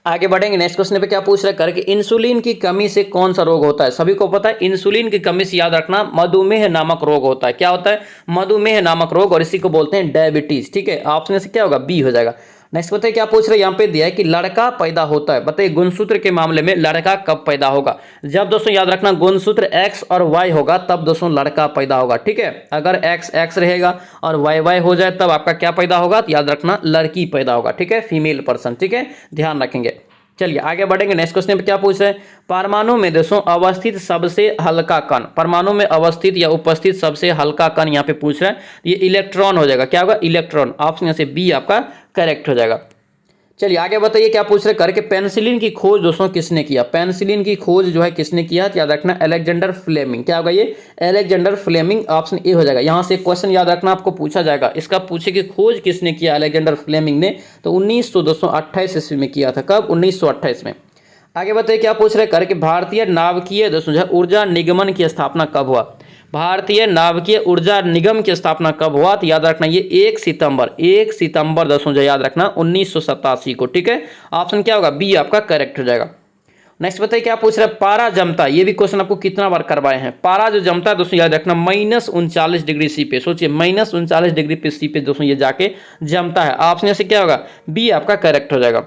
आगे बढ़ेंगे। नेक्स्ट क्वेश्चन पे क्या पूछ रहे हैं कि इंसुलिन की कमी से कौन सा रोग होता है, सभी को पता है इंसुलिन की कमी से याद रखना मधुमेह नामक रोग होता है, क्या होता है मधुमेह नामक रोग, और इसी को बोलते हैं डायबिटीज, ठीक है। ऑप्शन से क्या होगा बी हो जाएगा। नेक्स्ट बताइए क्या पूछ रहे हैं, यहाँ पे दिया है कि लड़का पैदा होता है, बताइए गुणसूत्र के मामले में लड़का कब पैदा होगा, जब दोस्तों याद रखना गुणसूत्र x और y होगा तब दोस्तों लड़का पैदा होगा, ठीक है। अगर x x रहेगा और y y हो जाए तब आपका क्या पैदा होगा, तो याद रखना लड़की पैदा होगा, ठीक है, फीमेल पर्सन, ठीक है, ध्यान रखेंगे। चलिए आगे बढ़ेंगे। नेक्स्ट क्वेश्चन पे क्या पूछ रहे हैं, परमाणु में दोस्तों अवस्थित सबसे हल्का कण, परमाणु में अवस्थित या उपस्थित सबसे हल्का कण यहाँ पे पूछ रहा है, ये इलेक्ट्रॉन हो जाएगा। क्या होगा, इलेक्ट्रॉन। ऑप्शन यहाँ से बी आपका करेक्ट हो जाएगा। चलिए आगे बताइए क्या पूछ रहे हैं, करके पेनिसिलिन की खोज दोस्तों किसने किया, पेनिसिलिन की खोज जो है किसने किया, याद रखना अलेक्जेंडर फ्लेमिंग। क्या होगा ये, अलेक्जेंडर फ्लेमिंग। ऑप्शन ए हो जाएगा। यहाँ से क्वेश्चन याद रखना आपको पूछा जाएगा, इसका पूछे कि खोज किसने किया अलेक्जेंडर फ्लेमिंग ने, तो 1928 ईस्वी में किया था। कब, 1928 में। आगे बताइए क्या पूछ रहे हैं, करके भारतीय नाभिकीय दोस्तों जो है ऊर्जा निगमन की स्थापना कब हुआ, भारतीय नाभिकीय ऊर्जा निगम की स्थापना कब हुआ, तो याद रखना ये 1 सितंबर दोस्तों जो याद रखना 1987 को। ठीक है, ऑप्शन क्या होगा, बी आपका करेक्ट हो जाएगा। नेक्स्ट बताइए क्या पूछ रहा है, पारा जमता, ये भी क्वेश्चन आपको कितना बार करवाए हैं। पारा जो जमता है दोस्तों याद रखना -39 डिग्री सी पे, सोचिए -39 डिग्री पे सी पे दोस्तों ये जाके जमता है। ऑप्शन से क्या होगा, बी आपका करेक्ट हो जाएगा।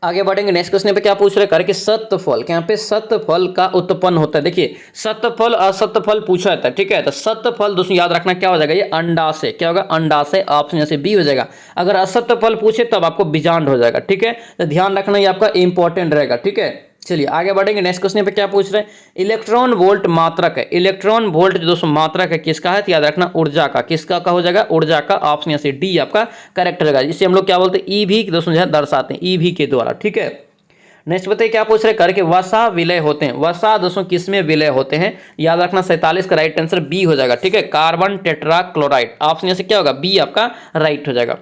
आगे बढ़ेंगे। नेक्स्ट क्वेश्चन पे क्या पूछ रहे, करके सत्य फल, यहाँ पे सत्य फल का उत्पन्न होता है। देखिए सत्य फल असत्य फल पूछा जाता है। ठीक है, तो सत्य फल दोस्तों याद रखना क्या हो जाएगा, ये अंडा से। क्या होगा, अंडा से। ऑप्शन यहाँ से बी हो जाएगा। अगर असत्य फल पूछे तब आपको बीजांड हो जाएगा। ठीक है, तो ध्यान रखना ये आपका इंपॉर्टेंट रहेगा। ठीक है, चलिए आगे बढ़ेंगे। नेक्स्ट क्वेश्चन पे क्या पूछ रहे हैं, इलेक्ट्रॉन वोल्ट मात्रक है, इलेक्ट्रॉन वोल्ट जो दोस्तों मात्रक है किसका है, तो याद रखना ऊर्जा का। किसका का हो जाएगा, ऊर्जा का। ऑप्शन यहाँ से डी आपका करेक्ट रहेगा। जिसे हम लोग क्या बोलते हैं, ईवी दोस्तों जो है दर्शाते हैं, ईवी के द्वारा। ठीक है, नेक्स्ट बताइए क्या पूछ रहे हैं, करके वसा विलय होते हैं, वसा दोस्तों किसमें विलय होते हैं, याद रखना 47 का राइट आंसर बी हो जाएगा। ठीक है, कार्बन टेट्रा क्लोराइड। ऑप्शन यहाँ से क्या होगा, बी आपका राइट हो जाएगा।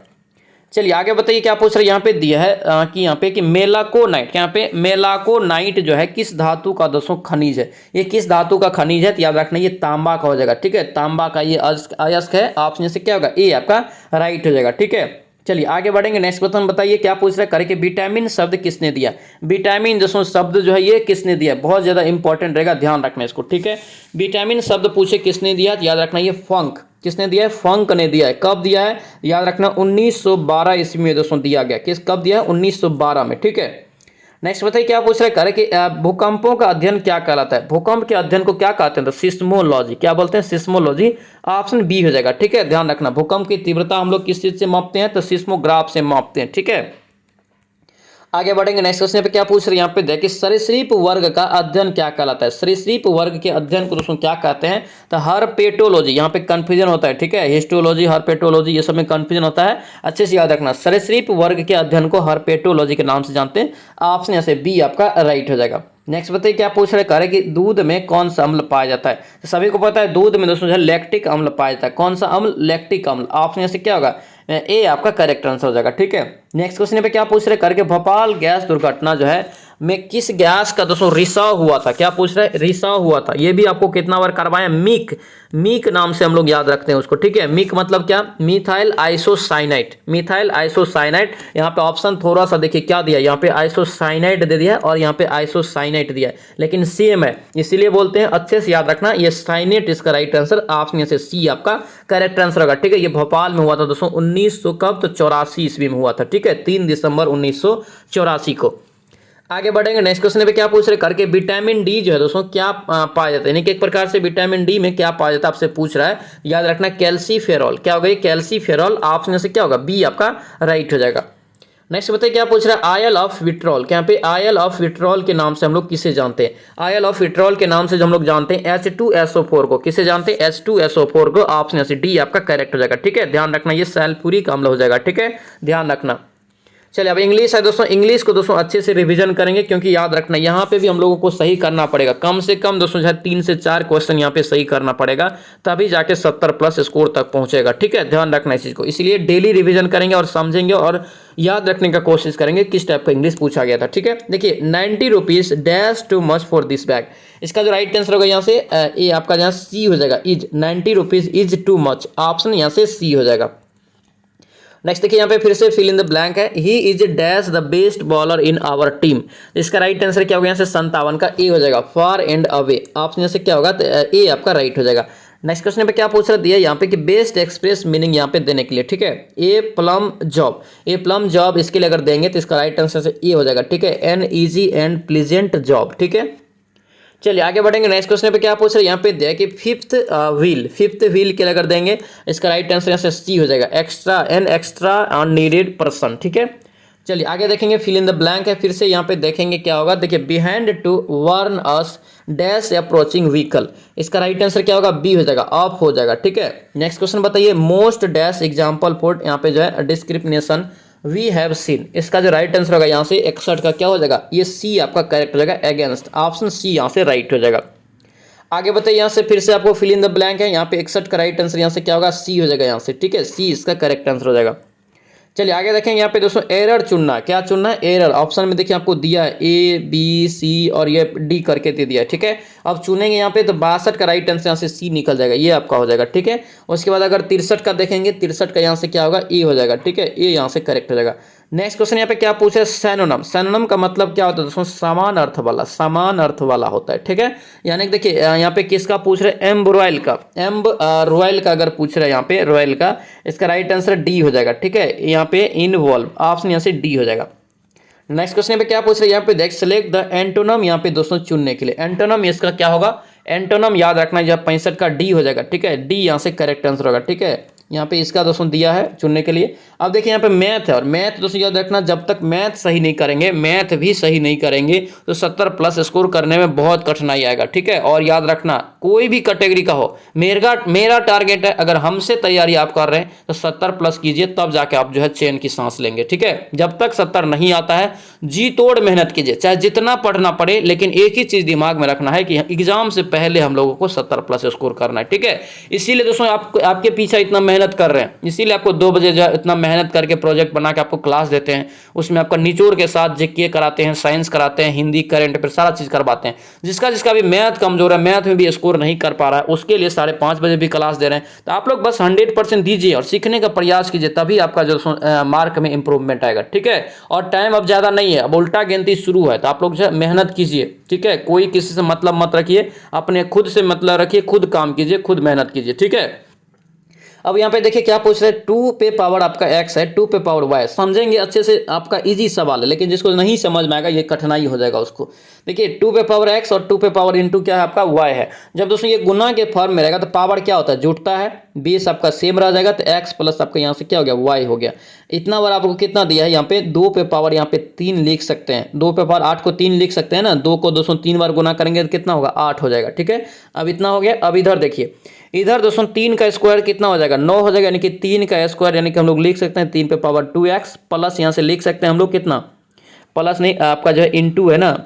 चलिए आगे बताइए क्या पूछ रहे हैं, यहाँ पे दिया है कि यहाँ पे कि मेलाकोनाइट, यहाँ पे मेलाकोनाइट जो है किस धातु का दोस्तों खनिज है, ये किस धातु का खनिज है, तो याद रखना ये तांबा का हो जाएगा। ठीक है, तांबा का ये अयस्क है। ऑप्शन से क्या होगा, ए आपका राइट हो जाएगा। ठीक है, चलिए आगे बढ़ेंगे। नेक्स्ट क्वेश्चन बताइए क्या पूछ रहा है, करके विटामिन शब्द किसने दिया, विटामिन दोस्तों शब्द जो है ये किसने दिया, बहुत ज्यादा इंपॉर्टेंट रहेगा, ध्यान रखना इसको। ठीक है, विटामिन शब्द पूछे किसने दिया, याद रखना ये फंक, किसने दिया है, फंक ने दिया है। कब दिया है, याद रखना 1912 ईस्वी में दोस्तों दिया गया। किस कब दिया है, 1912 में। ठीक है, नेक्स्ट बताइए क्या पूछ रहे हैं, कि भूकंपों का अध्ययन क्या कहलाता है, भूकंप के अध्ययन को क्या कहते हैं, तो सिस्मोलॉजी। क्या बोलते हैं, सिस्मोलॉजी। ऑप्शन बी हो जाएगा। ठीक है, ध्यान रखना भूकंप की तीव्रता हम लोग किस चीज से मापते हैं, तो सिस्मोग्राफ से मापते हैं। ठीक है, आगे बढ़ेंगे। नेक्स्ट क्वेश्चन पे क्या पूछ रहे हैं, यहाँ पे देखिए सरीसृप वर्ग का अध्ययन क्या कहलाता है, सरीसृप वर्ग के अध्ययन को दोस्तों क्या कहते हैं, तो हर्पेटोलॉजी। यहाँ पे कंफ्यूजन होता है। ठीक है, हिस्टोलॉजी हर्पेटोलॉजी ये सब में कंफ्यूजन होता है, अच्छे से याद रखना। सरीसृप वर्ग के अध्ययन को हर्पेटोलॉजी के नाम से जानते हैं। ऑप्शन यहाँ से बी आपका राइट हो जाएगा। नेक्स्ट बताइए क्या पूछ रहे हैं, कि दूध में कौन सा अम्ल पाया जाता है, तो सभी को पता है दूध में दोस्तों जो है लैक्टिक अम्ल पाया जाता है। कौन सा अम्ल, लैक्टिक अम्ल। ऑप्शन यहाँ से क्या होगा, ए आपका करेक्ट आंसर हो जाएगा। ठीक है, नेक्स्ट क्वेश्चन पे क्या पूछ रहे हैं, करके भोपाल गैस दुर्घटना जो है में किस गैस का दोस्तों रिसाव हुआ था, क्या पूछ रहे हैं, रिसाव हुआ था। ये भी आपको कितना बार करवाया, मीक, मीक नाम से हम लोग याद रखते हैं उसको। ठीक है, मीक मतलब क्या, मिथाइल आइसोसाइनाइड, मिथाइल आइसोसाइनाइड। यहाँ पे ऑप्शन थोड़ा सा देखिए क्या दिया, यहाँ पे आइसोसाइनाइड दे दिया और यहाँ पे आइसोसाइनाइड दिया है, लेकिन सेम है इसीलिए बोलते हैं। अच्छे से याद रखना ये साइनेट इसका राइट आंसर। ऑप्शन यहाँ से सी आपका करेक्ट आंसर होगा। ठीक है, ये भोपाल में हुआ था दोस्तों 1900 कब, तो 84 ईस्वी में हुआ था। ठीक है, 3 दिसंबर 1984 को। आगे बढ़ेंगे। नेक्स्ट क्वेश्चन पे क्या पूछ रहे, करके विटामिन डी जो है दोस्तों क्या पाया जाता है, यानी कि एक प्रकार से विटामिन डी में क्या पाया जाता है आपसे पूछ रहा है, याद रखना कैल्सीफेरॉल। क्या होगा ये, कैल्सीफेरॉल। ऑप्शन से क्या होगा, बी आपका राइट हो जाएगा। नेक्स्ट बताइए क्या पूछ रहा है, आयल ऑफ विट्रॉल। क्या पे आयल ऑफ विट्रॉल के नाम से हम लोग किसे जानते हैं, आयल ऑफ विट्रॉल के नाम से जो हम लोग जानते हैं H2SO4 को, किसे जानते हैं, H2SO4 को। ऑप्शन से डी आपका करेक्ट हो जाएगा। ठीक है, ध्यान रखना ये सल्फ्यूरिक अम्ल हो जाएगा। ठीक है, ध्यान रखना। चलिए अब इंग्लिश है दोस्तों, इंग्लिश को दोस्तों अच्छे से रिवीजन करेंगे, क्योंकि याद रखना यहाँ पे भी हम लोगों को सही करना पड़ेगा, कम से कम दोस्तों जो है 3 से 4 क्वेश्चन यहाँ पे सही करना पड़ेगा, तभी जाके 70+ स्कोर तक पहुंचेगा। ठीक है, ध्यान रखना इस चीज को, इसलिए डेली रिवीजन करेंगे और समझेंगे और याद रखने का कोशिश करेंगे किस टाइप का इंग्लिश पूछा गया था। ठीक है, देखिए 90 rupees dash too much for this bag, इसका जो राइट आंसर होगा यहाँ से ए आपका यहाँ सी हो जाएगा, is 90 rupees is too much. Option यहाँ से सी हो जाएगा। नेक्स्ट देखिए यहाँ पे फिर से फिल इन द ब्लैंक है, he is dash the best bowler in our team. इसका राइट आंसर क्या होगा, यहाँ से 57 का ए हो जाएगा, फार एंड अवे। ऑप्शन यहाँ से क्या होगा, तो ए आपका राइट हो जाएगा। नेक्स्ट क्वेश्चन पे क्या पूछ रहा दिया यहाँ पे कि बेस्ट एक्सप्रेस मीनिंग यहाँ पे देने के लिए। ठीक है, ए प्लम जॉब, ए प्लम जॉब इसके लिए अगर देंगे तो इसका राइट आंसर से ए हो जाएगा। ठीक है, an easy and pleasant job. ठीक है, चलिए आगे बढ़ेंगे। नेक्स्ट क्वेश्चन पे क्या पूछ रहे हैं, यहाँ पे दिया कि फिफ्थ व्हील के लिए अगर देंगे इसका राइट आंसर यहाँ से सी हो जाएगा, एक्स्ट्रा अननीडेड पर्सन। ठीक है, चलिए आगे देखेंगे, फिल इन द ब्लैंक है, फिर से यहाँ पे देखेंगे क्या होगा। देखिए behind to warn us dash approaching vehicle, इसका राइट आंसर क्या होगा, बी हो जाएगा, ऑफ हो जाएगा। ठीक है, नेक्स्ट क्वेश्चन बताइए, मोस्ट डैश एग्जाम्पल फॉर, यहाँ पे जो है डिस्क्रिमिनेशन वी हैव सीन, इसका जो राइट आंसर होगा यहाँ से 61 का क्या हो जाएगा, ये सी आपका करेक्ट हो जाएगा, अगेंस्ट, ऑप्शन सी यहाँ से राइट हो जाएगा। आगे बताइए, यहाँ से फिर से आपको फिल इन द ब्लैंक है, यहाँ पे 61 का राइट आंसर यहाँ से क्या होगा, सी हो जाएगा यहाँ से। ठीक है, सी इसका करेक्ट आंसर हो जाएगा। चलिए आगे देखेंगे, यहाँ पे दोस्तों एरर चुनना, क्या चुनना है, एरर। ऑप्शन में देखिए आपको दिया है ए बी सी और ये डी करके दे दिया है। ठीक है, अब चुनेंगे यहाँ पे तो 62 का राइट आंसर यहाँ से सी निकल जाएगा, ये आपका हो जाएगा। ठीक है, उसके बाद अगर 63 का देखेंगे, 63 का यहाँ से क्या होगा, ए हो जाएगा। ठीक है, ए यहाँ से करेक्ट हो जाएगा। नेक्स्ट क्वेश्चन यहाँ पे क्या पूछा है, सैनोनम। सैनोनम का मतलब क्या होता है दोस्तों, समान अर्थ वाला, समान अर्थ वाला होता है। ठीक है, यानी कि देखिए यहाँ पे किसका पूछ रहे हैं, एम्ब रॉयल का, एम्ब रॉयल का अगर पूछ रहे हैं यहाँ पे रॉयल का, इसका राइट आंसर डी हो जाएगा। ठीक है, यहाँ पे इनवॉल्व, ऑप्शन यहाँ से डी हो जाएगा। नेक्स्ट क्वेश्चन पे क्या पूछ रहे हैं, यहाँ पे देख सेलेक्ट द एंटोनम, यहाँ पे दोस्तों चुनने के लिए एंटोनम इसका क्या होगा, एंटोनम याद रखना जब 65 का डी हो जाएगा। ठीक है, डी यहाँ से करेक्ट आंसर होगा। ठीक है, यहाँ पे इसका दोस्तों दिया है चुनने के लिए। अब देखिए यहाँ पे मैथ है, और मैथ दोस्तों याद रखना जब तक मैथ सही नहीं करेंगे, मैथ भी सही नहीं करेंगे तो 70 प्लस स्कोर करने में बहुत कठिनाई आएगा। ठीक है, और याद रखना कोई भी कैटेगरी का हो, मेरा टारगेट है अगर हमसे तैयारी आप कर रहे हैं तो 70 प्लस कीजिए, तब जाके आप जो है चैन की सांस लेंगे। ठीक है, जब तक 70 नहीं आता है जी तोड़ मेहनत कीजिए, चाहे जितना पढ़ना पड़े, लेकिन एक ही चीज दिमाग में रखना है कि एग्जाम से पहले हम लोगों को 70 प्लस स्कोर करना है। ठीक है, इसीलिए दोस्तों आपके पीछे इतना मेहनत कर रहे हैं, इसीलिए आपको 2 बजे इतना मेहनत करके प्रोजेक्ट बना के आपको क्लास देते हैं, उसमें आपका निचोड़ के साथ जीके कराते हैं, साइंस कराते हैं, हिंदी करंट अफेयर सारा चीज करवाते हैं। जिसका भी मैथ कमजोर है, मैथ में भी स्कोर नहीं कर पा रहा है, उसके लिए 5:30 बजे भी क्लास दे रहे हैं। तो आप लोग बस 100% दीजिए और सीखने का प्रयास कीजिए, तभी आपका जो मार्क में इंप्रूवमेंट आएगा। ठीक है, और टाइम अब ज्यादा नहीं है, अब उल्टा गिनती शुरू है, तो आप लोग जो है मेहनत कीजिए। ठीक है, कोई किसी से मतलब मत रखिए, अपने खुद से मतलब रखिए, खुद काम कीजिए, खुद मेहनत कीजिए। ठीक है, अब यहाँ पे देखिए क्या पूछ रहे हैं, 2 पे पावर आपका x है, 2 पे पावर y, समझेंगे अच्छे से, आपका इजी सवाल है, लेकिन जिसको नहीं समझ में आएगा ये कठिनाई हो जाएगा उसको। देखिए 2 पे पावर x और 2 पे पावर इनटू क्या है आपका y है। जब दोस्तों ये गुना के फॉर्म में रहेगा तो पावर क्या होता है, जुटता है, बेस आपका सेम रह जाएगा, तो x प्लस आपका यहाँ से क्या हो गया, y हो गया। इतना बार आपको कितना दिया है, यहाँ पे 2 पे पावर यहाँ पे 3 लिख सकते हैं, 2 पे पावर 8 को 3 लिख सकते हैं ना, 2 को दोस्तों 3 बार गुना करेंगे तो कितना होगा, 8 हो जाएगा। ठीक है, अब इतना हो गया। अब इधर देखिए, इधर दोस्तों 3 का स्क्वायर कितना हो जाएगा, 9 हो जाएगा, यानी कि 3 का स्क्वायर, यानी कि हम लोग लिख सकते हैं 3 पे पावर 2x प्लस यहाँ से लिख सकते हैं हम लोग कितना, प्लस नहीं आपका जो है इंटू है ना,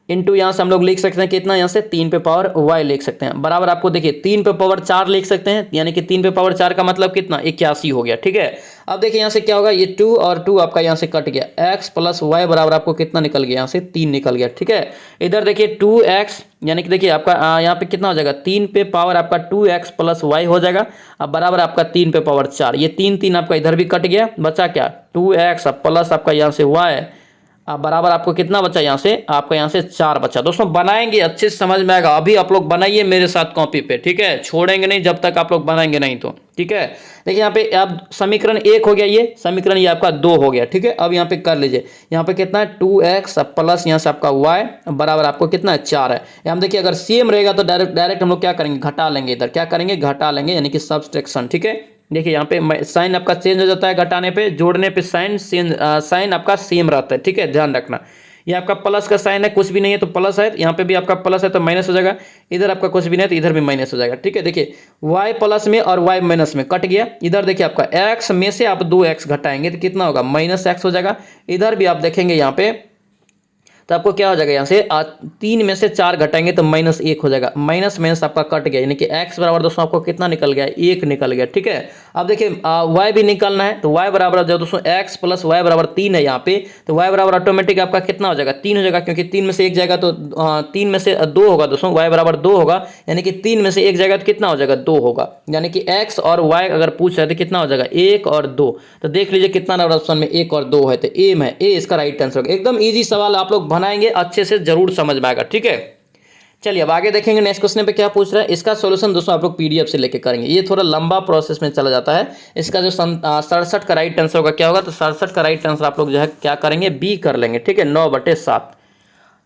इंटू यहाँ से हम लोग लिख सकते हैं कितना, यहाँ से 3 पे पावर y लिख सकते हैं, बराबर आपको देखिए 3 पे पावर 4 लिख सकते हैं, यानी कि 3 पे पावर 4 का मतलब कितना, 81 हो गया। ठीक है, अब देखिए यहाँ से क्या होगा, ये 2 और 2 आपका यहाँ से कट गया, x प्लस वाई बराबर आपको कितना निकल गया, यहाँ से 3 निकल गया। ठीक है, इधर देखिए 2x, यानी कि देखिए आपका यहाँ पे कितना हो जाएगा, 3 पे पावर आपका 2x प्लस वाई हो जाएगा, अब बराबर आपका 3 पे पावर 4, ये 3 आपका इधर भी कट गया, बचा क्या 2x प्लस आपका यहाँ से y, अब बराबर आपको कितना बचा, यहाँ से आपका यहाँ से 4 बचा। दोस्तों बनाएंगे अच्छे से समझ में आएगा, अभी आप लोग बनाइए मेरे साथ कॉपी पे। ठीक है, छोड़ेंगे नहीं जब तक आप लोग बनाएंगे नहीं तो। ठीक है, देखिए यहाँ पे अब समीकरण 1 हो गया, ये समीकरण ये आपका 2 हो गया। ठीक है, अब यहाँ पे कर लीजिए, यहाँ पे कितना है 2x प्लस यहाँ से आपका y बराबर आपको कितना है 4 है। यहाँ देखिए अगर सेम रहेगा तो डायरेक्ट हम लोग क्या करेंगे, घटा लेंगे, इधर क्या करेंगे, घटा लेंगे, यानी कि सब्सट्रैक्शन। ठीक है, देखिए यहाँ पे साइन आपका चेंज हो जाता है घटाने पे, जोड़ने पे साइन आपका सेम रहता है। ठीक है, ध्यान रखना, ये आपका प्लस का साइन है, कुछ भी नहीं है तो प्लस है, यहाँ पे भी आपका प्लस है तो माइनस हो जाएगा, इधर आपका कुछ भी नहीं है तो इधर भी माइनस हो जाएगा। ठीक है, देखिए y प्लस में और y माइनस में कट गया, इधर देखिए आपका x में से आप 2x घटाएंगे तो कितना होगा, -x हो जाएगा। इधर भी आप देखेंगे यहाँ पे तो आपको क्या हो जाएगा, यहाँ से 3 में से 4 घटाएंगे तो -1 हो जाएगा, माइनस माइनस आपका कट गया, यानी कि x बराबर दोस्तों आपको कितना निकल गया, 1 निकल गया। ठीक है, अब देखिए y भी निकलना है, तो y बराबर जब दोस्तों x प्लस y बराबर 3 है यहाँ पे, तो y बराबर ऑटोमेटिक आपका कितना हो जाएगा, 3 हो जाएगा, क्योंकि 3 में से 1 जाएगा तो 3 में से 2 होगा दोस्तों, y बराबर 2 होगा, यानी कि 3 में से 1 जाएगा तो कितना हो जाएगा, 2 होगा, यानी कि x और y अगर पूछ रहे तो कितना हो जाएगा, 1 और 2। तो देख लीजिए कितना नंबर ऑप्शन में 1 और 2 है, तो ए में ए इसका राइट आंसर होगा। एकदम ईजी सवाल, आप लोग बनाएंगे अच्छे से जरूर समझ में आएगा। ठीक है, चलिए अब आगे देखेंगे नेक्स्ट क्वेश्चन पे क्या पूछ रहा है, इसका सॉल्यूशन दोस्तों आप लोग पीडीएफ से लेके करेंगे, ये थोड़ा लंबा प्रोसेस में चला जाता है। इसका जो 67 का राइट आंसर होगा क्या होगा, तो 67 का राइट आंसर आप लोग जो है क्या करेंगे, बी कर लेंगे। ठीक है, 9/7।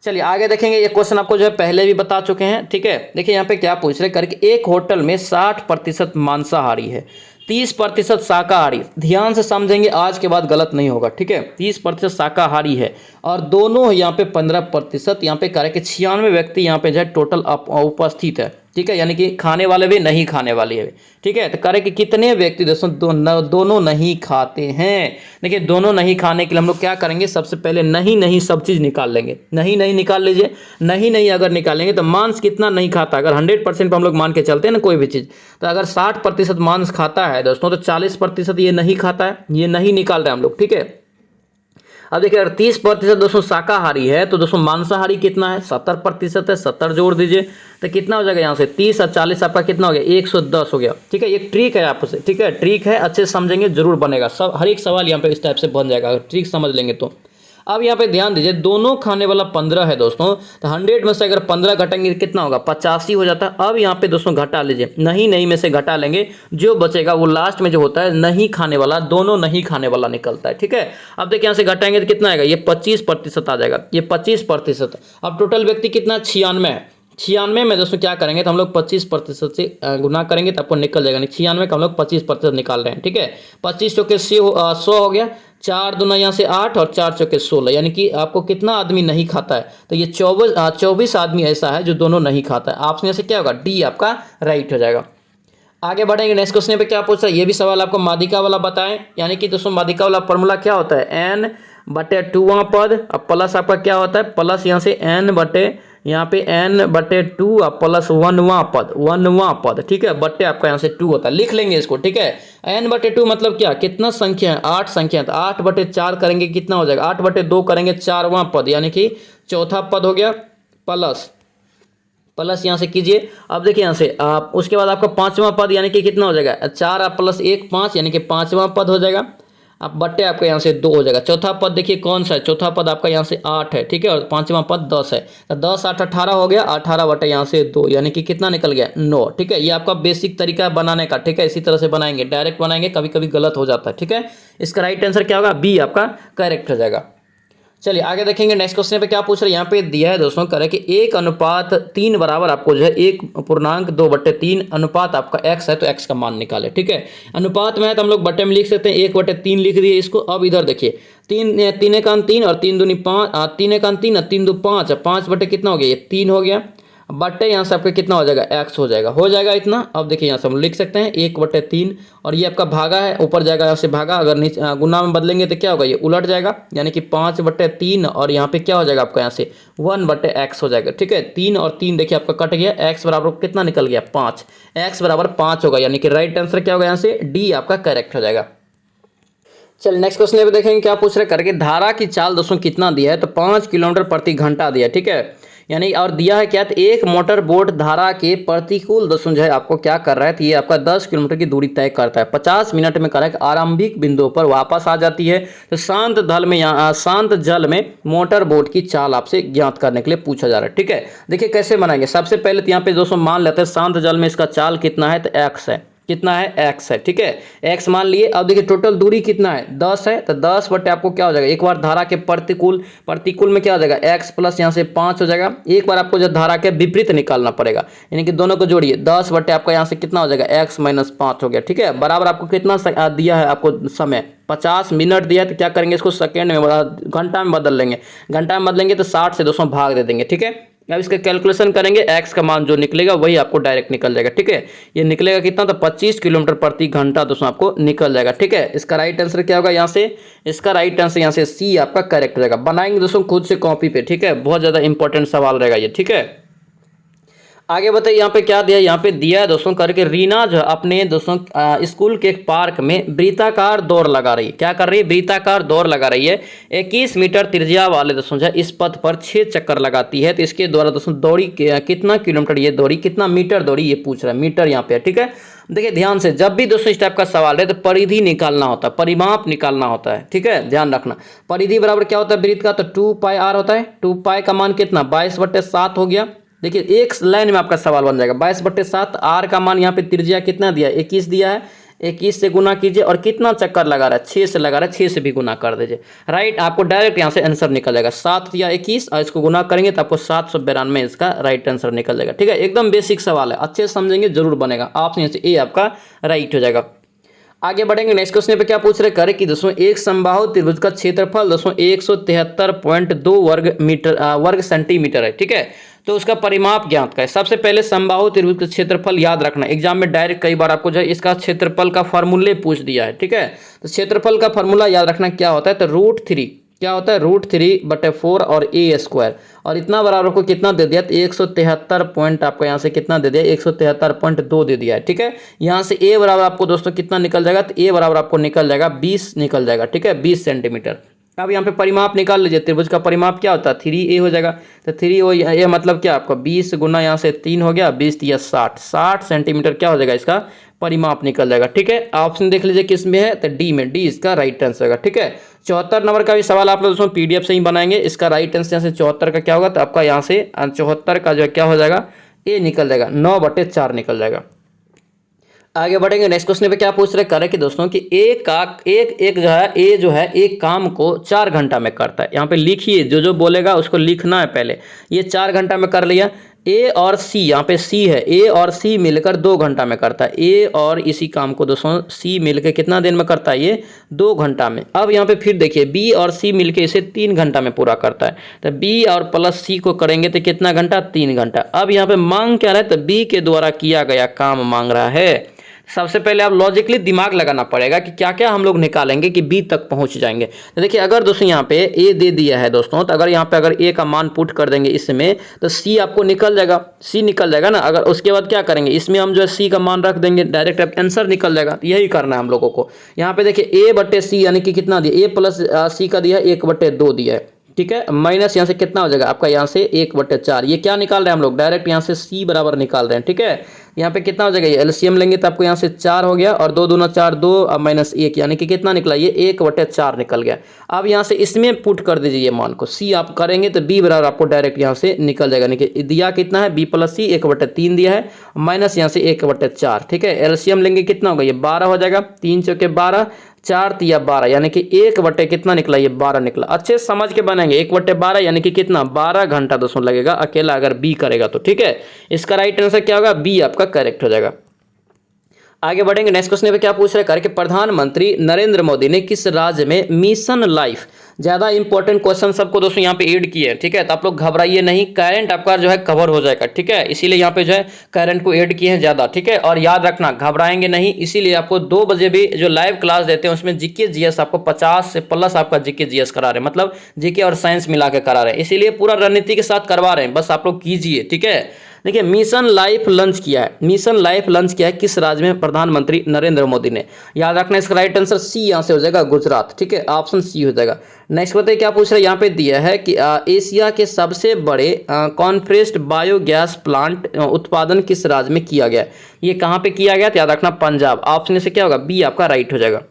चलिए आगे देखेंगे, ये क्वेश्चन आपको जो है पहले भी बता चुके हैं। ठीक है, देखिए यहाँ पे क्या पूछ रहे हैं करके, एक होटल में 60% मांसाहारी है, 30% शाकाहारी, ध्यान से समझेंगे आज के बाद गलत नहीं होगा, ठीक है। 30% शाकाहारी है और दोनों यहाँ पे 15% यहाँ पे करें कि 96 व्यक्ति यहाँ पे जो है टोटल उपस्थित है, ठीक है, यानी कि खाने वाले भी नहीं खाने वाले भी, ठीक है। तो करें कि कितने व्यक्ति दोस्तों दोनों नहीं खाते हैं। देखिए दोनों नहीं खाने के लिए हम लोग क्या करेंगे, सबसे पहले नहीं नहीं सब चीज़ निकाल लेंगे, नहीं नहीं निकाल लीजिए। नहीं नहीं अगर निकालेंगे तो मांस कितना नहीं खाता, अगर 100% पर हम लोग मान के चलते हैं ना कोई भी चीज़, तो अगर 60% मांस खाता है दोस्तों तो 40% ये नहीं खाता है, ये नहीं निकाल रहे हम लोग, ठीक है। अब देखिए अगर 30% दोस्तों शाकाहारी है तो दोस्तों मांसाहारी कितना है, 70% है, 70 जोड़ दीजिए तो कितना हो जाएगा यहाँ से 30 और 40 आपका कितना हो गया, 110 हो गया, ठीक है। एक ट्रिक है आपसे, ठीक है, ट्रिक है, अच्छे से समझेंगे जरूर बनेगा, सब हर एक सवाल यहाँ पे इस टाइप से बन जाएगा अगर ट्रिक समझ लेंगे तो। अब यहाँ पे ध्यान दीजिए दोनों खाने वाला 15 है दोस्तों, तो 100 में से अगर 15 घटाएंगे कितना होगा, 85 हो जाता है। अब यहाँ पे दोस्तों घटा लीजिए, नहीं नहीं में से घटा लेंगे, जो बचेगा वो लास्ट में जो होता है नहीं खाने वाला, दोनों नहीं खाने वाला निकलता है, ठीक है। अब देखिए यहाँ से घटाएंगे तो कितना आएगा, ये 25% आ जाएगा, ये 25%। अब टोटल व्यक्ति कितना, 96 है। 96 में दोस्तों क्या करेंगे तो हम लोग 25% से गुना करेंगे तो आपको निकल जाएगा, 96 का हम लोग 25% निकाल रहे हैं, ठीक है। 25 चौके 100 हो गया, 4 दूना यहाँ से 8 और 4 चौके 16, यानी कि आपको कितना आदमी नहीं खाता है, तो ये 24 आदमी ऐसा है जो दोनों नहीं खाता है। ऑप्शन यहाँ से क्या होगा, डी आपका राइट हो जाएगा। आगे बढ़ेंगे नेक्स्ट क्वेश्चन पे क्या पूछ रहा है, ये भी सवाल आपको माध्यिका वाला बताएं, यानी कि दोस्तों माध्यिका वाला फॉर्मूला क्या होता है, n बटे 2वां पद, अब प्लस आपका क्या होता है, प्लस यहाँ से n बटे यहाँ पे n बटे 2 और प्लस 1वां पद, ठीक है, बटे आपका यहाँ से 2 होता है, लिख लेंगे इसको, ठीक है। n बटे 2 मतलब क्या, कितना संख्या है, 8 संख्या है, तो 8 बटे 4 करेंगे कितना हो जाएगा, 8 बटे 2 करेंगे 4वां पद, यानी कि चौथा पद हो गया, प्लस यहाँ से कीजिए। अब देखिए यहाँ से आप उसके बाद आपका 5वां पद यानी कि कितना हो जाएगा, 4 प्लस 1 5, यानी कि 5वां पद हो जाएगा। अब बट्टे आपका यहाँ से 2 हो जाएगा। चौथा पद देखिए कौन सा है, चौथा पद आपका यहाँ से 8 है, ठीक है, और 5वां पद 10 है, तो 10 8 18 हो गया, 18 बटे यहाँ से 2, यानी कि कितना निकल गया, 9, ठीक है। ये आपका बेसिक तरीका है बनाने का, ठीक है, इसी तरह से बनाएंगे, डायरेक्ट बनाएंगे कभी कभी गलत हो जाता है, ठीक है। इसका राइट आंसर क्या होगा, बी आपका करेक्ट हो जाएगा। चलिए आगे देखेंगे नेक्स्ट क्वेश्चन पे क्या पूछ रहे हैं, यहाँ पे दिया है दोस्तों, करे कि 1:3 बराबर आपको जो है 1/2/3 अनुपात आपका x है, तो x का मान निकाले, ठीक है। अनुपात में है तो हम लोग बटे में लिख सकते हैं, 1/3 लिख दिए इसको। अब इधर देखिए 3 एकान 3 और 3 दूनी 5, 3 एकान 3 और 3 दो 5, 5 बटे कितना हो गया, ये 3 हो गया, बटे यहाँ से आपका कितना हो जाएगा, x हो जाएगा इतना। अब देखिए यहाँ से हम लिख सकते हैं 1/3 और ये आपका भागा है, ऊपर जाएगा यहाँ से भागा, अगर नीचे गुना में बदलेंगे तो क्या होगा, ये उलट जाएगा, यानी कि 5/3 और यहाँ पे क्या हो जाएगा आपका यहाँ से 1/x हो जाएगा, ठीक है। 3 और 3 देखिए आपका कट गया, x बराबर कितना निकल गया 5, x बराबर 5 होगा, यानी कि राइट आंसर क्या होगा यहाँ से डी आपका करेक्ट हो जाएगा। चलिए नेक्स्ट क्वेश्चन पे देखेंगे क्या पूछ रहे करके, धारा की चाल दोस्तों कितना दिया है, तो 5 किलोमीटर प्रति घंटा दिया, ठीक है, यानी और दिया है क्या, तो एक मोटर बोट धारा के प्रतिकूल दोस्तों जो है आपको क्या कर रहा है, तो ये आपका 10 किलोमीटर की दूरी तय करता है, 50 मिनट में कर आरंभिक बिंदु पर वापस आ जाती है। तो शांत जल में मोटर बोट की चाल आपसे ज्ञात करने के लिए पूछा जा रहा है, ठीक है। देखिए कैसे बनाएंगे, सबसे पहले तो यहाँ पे दोस्तों मान लेते हैं शांत जल में इसका चाल कितना है, तो x है, कितना है, x है, ठीक है, x मान लिए। अब देखिए टोटल दूरी कितना है, 10 है, तो 10 बटे आपको क्या हो जाएगा, एक बार धारा के प्रतिकूल में क्या हो जाएगा, x प्लस यहाँ से 5 हो जाएगा, एक बार आपको जो धारा के विपरीत निकालना पड़ेगा, यानी कि दोनों को जोड़िए, 10 बटे आपका यहाँ से कितना हो जाएगा, x - 5 हो गया, ठीक है। बराबर आपको कितना दिया है, आपको समय 50 मिनट दिया है, तो क्या करेंगे इसको सेकेंड में घंटा में बदल लेंगे, घंटा में बदलेंगे तो 60 से 200 भाग दे देंगे, ठीक है। अब इसका कैलकुलेशन करेंगे, x का मान जो निकलेगा वही आपको डायरेक्ट निकल जाएगा, ठीक है। ये निकलेगा कितना, तो 25 किलोमीटर प्रति घंटा दोस्तों आपको निकल जाएगा, ठीक है। इसका राइट आंसर क्या होगा यहाँ से, इसका राइट आंसर यहाँ से सी आपका करेक्ट रहेगा। बनाएंगे दोस्तों खुद से कॉपी पे, ठीक है, बहुत ज़्यादा इंपॉर्टेंट सवाल रहेगा ये, ठीक है। आगे बताइए यहाँ पे क्या दिया, यहाँ पे दिया है दोस्तों करके रीना जो अपने दोस्तों स्कूल के एक पार्क में वृत्ताकार दौड़ लगा रही है, क्या कर रही है, वृत्ताकार दौड़ लगा रही है। 21 मीटर त्रिज्या वाले दोस्तों जो इस पथ पर 6 चक्कर लगाती है, तो इसके द्वारा दोस्तों दौड़ी कितना किलोमीटर ये दौड़ी, कितना मीटर दौड़ी, ये पूछ रहा है, मीटर यहाँ पे, ठीक है। देखिए ध्यान से, जब भी दोस्तों इस टाइप का सवाल है तो परिधि निकालना होता है, परिमाप निकालना होता है, ठीक है, ध्यान रखना। परिधि बराबर क्या होता है वृत्त का, तो 2πr होता है, 2π का मान कितना 22/7 हो गया। देखिए एक लाइन में आपका सवाल बन जाएगा, 22/7, आर का मान यहाँ पे त्रिज्या कितना दिया, 21 दिया है, 21 से गुना कीजिए, और कितना चक्कर लगा रहा है, 6 से लगा रहा है, 6 से भी गुना कर दीजिए, राइट, आपको डायरेक्ट यहाँ से आंसर निकल जाएगा, 7 या 21, और इसको गुना करेंगे तो आपको 792 इसका राइट आंसर निकल जाएगा, ठीक है। एकदम बेसिक सवाल है, अच्छे से समझेंगे जरूर बनेगा, ऑप्शन यहाँ से ए आपका राइट हो जाएगा। आगे बढ़ेंगे नेक्स्ट क्वेश्चन पे क्या पूछ रहे करे कि दोस्तों एक समबाहु त्रिभुज का क्षेत्रफल दोस्तों 173.2 वर्ग सेंटीमीटर है। ठीक है, तो उसका परिमाप ज्ञात करें। सबसे पहले समबाहु त्रिभुज का क्षेत्रफल याद रखना, एग्जाम में डायरेक्ट कई बार आपको जो है इसका क्षेत्रफल का फॉर्मूले पूछ दिया है। ठीक है, तो क्षेत्रफल का फॉर्मूला याद रखना क्या होता है, तो √3 क्या होता है, √3/4 और a², और इतना बराबर को कितना दे दिया, तो 173 पॉइंट आपको यहाँ से कितना दे दिया, 173.2 दे दिया है। ठीक है, यहाँ से a बराबर आपको दोस्तों कितना निकल जाएगा, तो a बराबर आपको निकल जाएगा 20 निकल जाएगा। ठीक है, 20 सेंटीमीटर। अब यहाँ पे परिमाप निकाल लीजिए, त्रिभुज का परिमाप क्या होता है, 3a हो जाएगा। तो 3 हो ये मतलब क्या आपका 20 गुना यहाँ से 3 हो गया, 20 या 60 सेंटीमीटर क्या हो जाएगा, इसका परिमाप निकल जाएगा। ठीक है, ऑप्शन देख लीजिए किस में है, तो डी में, डी इसका राइट आंसर होगा। ठीक है, 74 नंबर का भी सवाल आप लोग दोस्तों पीडीएफ से ही बनाएंगे। इसका राइट आंसर यहाँ से 74 का क्या होगा, तो आपका यहाँ से 74 का जो है क्या हो जाएगा, ए निकल जाएगा, 9/4 निकल जाएगा। आगे बढ़ेंगे नेक्स्ट क्वेश्चन पे क्या पूछ रहे करे कि दोस्तों कि ए जो है एक काम को 4 घंटा में करता है। यहाँ पे लिखिए, जो बोलेगा उसको लिखना है पहले। ये 4 घंटा में कर लिया। ए और सी, यहाँ पे सी है, ए और सी मिलकर 2 घंटा में करता है। ए और इसी काम को दोस्तों सी मिलकर कितना दिन में करता है, ये 2 घंटा में। अब यहाँ पे फिर देखिए बी और सी मिलकर इसे 3 घंटा में पूरा करता है। तो बी और प्लस सी को करेंगे तो कितना घंटा, 3 घंटा। अब यहाँ पे मांग क्या रहा है, तो बी के द्वारा किया गया काम मांग रहा है। सबसे पहले आप लॉजिकली दिमाग लगाना पड़ेगा कि क्या क्या हम लोग निकालेंगे कि बी तक पहुंच जाएंगे। तो देखिए अगर दोस्तों यहाँ पे ए दे दिया है दोस्तों, तो अगर यहाँ पे अगर ए का मान पुट कर देंगे इसमें, तो सी आपको निकल जाएगा, सी निकल जाएगा ना। अगर उसके बाद क्या करेंगे, इसमें हम जो है सी का मान रख देंगे, डायरेक्ट आंसर निकल जाएगा। यही करना है हम लोगों को। यहाँ पे देखिए a/c यानी कि कितना दिया, a प्लस सी का दिया 1/2 दिया है। ठीक है, माइनस यहाँ से कितना हो जाएगा आपका, यहाँ से 1/4। ये क्या निकाल रहे हैं हम लोग, डायरेक्ट यहाँ से सी बराबर निकाल रहे हैं। ठीक है, यहाँ पे कितना हो जाएगा, ये एलसीएम लेंगे तो आपको यहाँ से 4 हो गया, और 2 दूना 4, 2 माइनस 1 यानी कि कितना निकला, ये 1/4 निकल गया। अब यहाँ से इसमें पुट कर दीजिए ये मान को, सी आप करेंगे तो बी बराबर आपको डायरेक्ट यहाँ से निकल जाएगा। यानी कि दिया कितना है, बी प्लस सी 1/3 दिया है, माइनस यहाँ से 1/4। ठीक है, एलसीएम लेंगे कितना होगा, ये 12 हो जाएगा, 3 चौके 12, 4 तिया 12 यानी कि 1/, कितना निकला, ये 12 निकला। अच्छे समझ के बनेंगे, 1/12 यानी कि कितना, 12 घंटा दोस्तों लगेगा अकेला अगर बी करेगा तो। ठीक है, इसका राइट आंसर क्या होगा, बी आपका करेक्ट हो जाएगा। आगे बढ़ेंगे नेक्स्ट क्वेश्चन पे क्या पूछ रहे हैं कि प्रधानमंत्री नरेंद्र मोदी ने किस राज्य में मिशन लाइफ, ज्यादा इंपॉर्टेंट क्वेश्चन सबको दोस्तों यहाँ पे ऐड किए हैं। ठीक है, तो आप लोग घबराइए नहीं, करंट आपका जो है कवर हो जाएगा। ठीक है, इसीलिए यहाँ पे जो है करंट को ऐड किए हैं ज्यादा। ठीक है, और याद रखना घबराएंगे नहीं, इसीलिए आपको 2 बजे भी जो लाइव क्लास देते हैं उसमें जीके जीएस आपको 50 से प्लस आपका जीके जीएस करा रहे हैं, मतलब जीके और साइंस मिला के करा रहे हैं। इसीलिए पूरा रणनीति के साथ करवा रहे हैं, बस आप लोग कीजिए। ठीक है, देखिए मिशन लाइफ लॉन्च किया है, मिशन लाइफ लॉन्च किया है किस राज्य में, प्रधानमंत्री नरेंद्र मोदी ने। याद रखना इसका राइट आंसर सी यहाँ से हो जाएगा, गुजरात। ठीक है, ऑप्शन सी हो जाएगा। नेक्स्ट बताइए क्या पूछ रहे हैं, यहाँ पे दिया है कि एशिया के सबसे बड़े कॉन्प्रेस्ड बायोगैस प्लांट उत्पादन किस राज्य में किया गया है। ये कहाँ पे किया गया, तो याद रखना पंजाब। ऑप्शन से क्या होगा, बी आपका राइट हो जाएगा।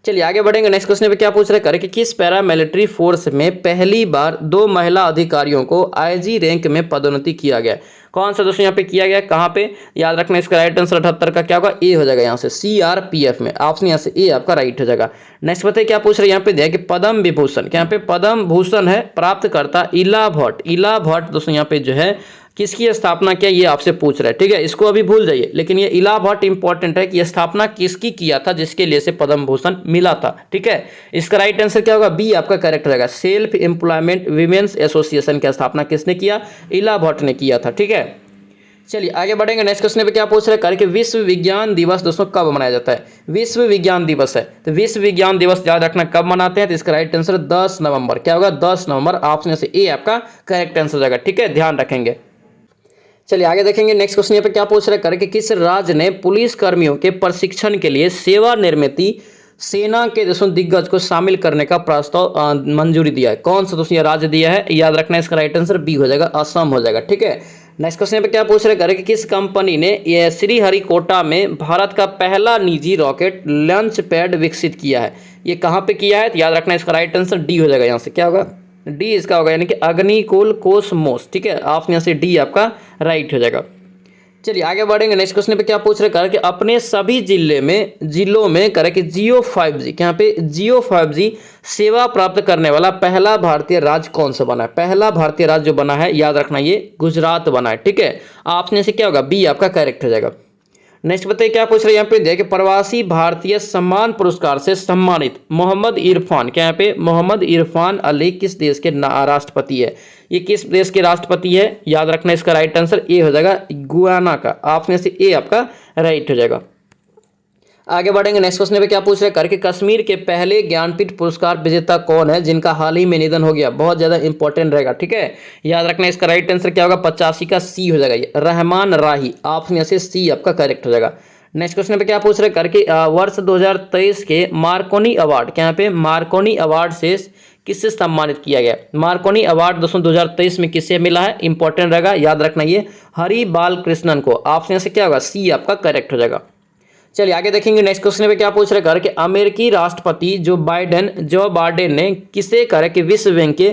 चलिए आगे बढ़ेंगे नेक्स्ट क्वेश्चन पे क्या पूछ रहे हैं कि किस पैरामिलिट्री फोर्स में पहली बार 2 महिला अधिकारियों को आईजी रैंक में पदोन्नति किया गया। कौन सा दोस्तों यहाँ पे किया गया, कहाँ पे, याद रखना इसका राइट आंसर 78 का क्या होगा, ए हो जाएगा यहाँ से, सीआरपीएफ में। ऑप्शन यहाँ से ए आपका राइट हो जाएगा। नेक्स्ट बताइए क्या पूछ रहे हैं, यहाँ पे दिया कि पद्म विभूषण, यहाँ पे पद्म भूषण है प्राप्तकर्ता इला भट्ट। इला भट्ट दोस्तों यहाँ पे जो है किसकी स्थापना किया, ये आपसे पूछ रहा है। ठीक है, इसको अभी भूल जाइए, लेकिन ये इला भट्ट इंपॉर्टेंट है कि ये स्थापना किसकी किया था जिसके लिए से पद्म भूषण मिला था। ठीक है, इसका राइट आंसर क्या होगा, बी आपका करेक्ट रहेगा। सेल्फ एम्प्लॉयमेंट वीमेंस एसोसिएशन की स्थापना किसने किया, इला भट्ट ने किया था। ठीक है, चलिए आगे बढ़ेंगे नेक्स्ट क्वेश्चन पे क्या पूछ रहे हैं कि विश्व विज्ञान दिवस दोस्तों कब मनाया जाता है। विश्व विज्ञान दिवस है, तो विश्व विज्ञान दिवस याद रखना कब मनाते हैं, तो इसका राइट आंसर 10 नवंबर क्या होगा, 10 नवंबर। ऑप्शन से ए आपका करेक्ट आंसर हो जाएगा। ठीक है, ध्यान रखेंगे। चलिए आगे देखेंगे नेक्स्ट क्वेश्चन पे क्या पूछ रहे हैं कि किस राज्य ने पुलिस कर्मियों के प्रशिक्षण के लिए सेवानिवृत्ति सेना के दोस्तों दिग्गज को शामिल करने का प्रस्ताव मंजूरी दिया है। कौन सा दोस्तों ये राज्य दिया है, याद रखना इसका राइट आंसर बी हो जाएगा, असम हो जाएगा। ठीक है, नेक्स्ट क्वेश्चन पे क्या पूछ रहे हैं कि किस कंपनी ने ये श्रीहरिकोटा में भारत का पहला निजी रॉकेट लॉन्च पैड विकसित किया है। ये कहाँ पे किया है, तो याद रखना इसका राइट आंसर डी हो जाएगा। यहाँ से क्या होगा, डी इसका होगा, यानी कि अग्निकुल कोसमोस। ठीक है, आप यहाँ से डी आपका राइट हो जाएगा। चलिए आगे बढ़ेंगे नेक्स्ट क्वेश्चन पे क्या पूछ रहे हैं कि अपने सभी जिलों में करें कि जियो 5G, यहाँ पे जियो 5G सेवा प्राप्त करने वाला पहला भारतीय राज्य कौन सा बना है। पहला भारतीय राज्य जो बना है याद रखना ये गुजरात बना है। ठीक है, ऑप्शन से क्या होगा, बी आपका करेक्ट हो जाएगा। नेक्स्ट बताइए क्या पूछ रहे हैं यहाँ पे, देखिए प्रवासी भारतीय सम्मान पुरस्कार से सम्मानित मोहम्मद इरफान, क्या यहाँ पे मोहम्मद इरफान अली किस देश के राष्ट्रपति है? ये किस देश के राष्ट्रपति है? याद रखना इसका राइट आंसर ए हो जाएगा गुयाना का। ऑप्शन से ए आपका राइट हो जाएगा। आगे बढ़ेंगे नेक्स्ट क्वेश्चन पे क्या पूछ रहे हैं, करके कश्मीर के पहले ज्ञानपीठ पुरस्कार विजेता कौन है जिनका हाल ही में निधन हो गया? बहुत ज्यादा इंपॉर्टेंट रहेगा, ठीक है। याद रखना इसका राइट आंसर क्या होगा, 85 का सी हो जाएगा, ये रहमान राही। ऑप्शन से सी आपका करेक्ट हो जाएगा। नेक्स्ट क्वेश्चन पे क्या पूछ रहे हैं, करके वर्ष 2023 के मार्कोनी अवार्ड, क्या यहाँ पे मार्कोनी अवार्ड से किससे सम्मानित किया गया? मार्कोनी अवार्ड दोस्तों 2023 में किससे मिला है? इंपॉर्टेंट रहेगा, याद रखना ये हरि बाल कृष्णन को। ऑप्शन से क्या होगा, सी आपका करेक्ट हो जाएगा। चलिए आगे देखेंगे नेक्स्ट क्वेश्चन पे क्या पूछ रहे हैं, कि अमेरिकी राष्ट्रपति जो बाइडेन ने किसे कि विश्व बैंक के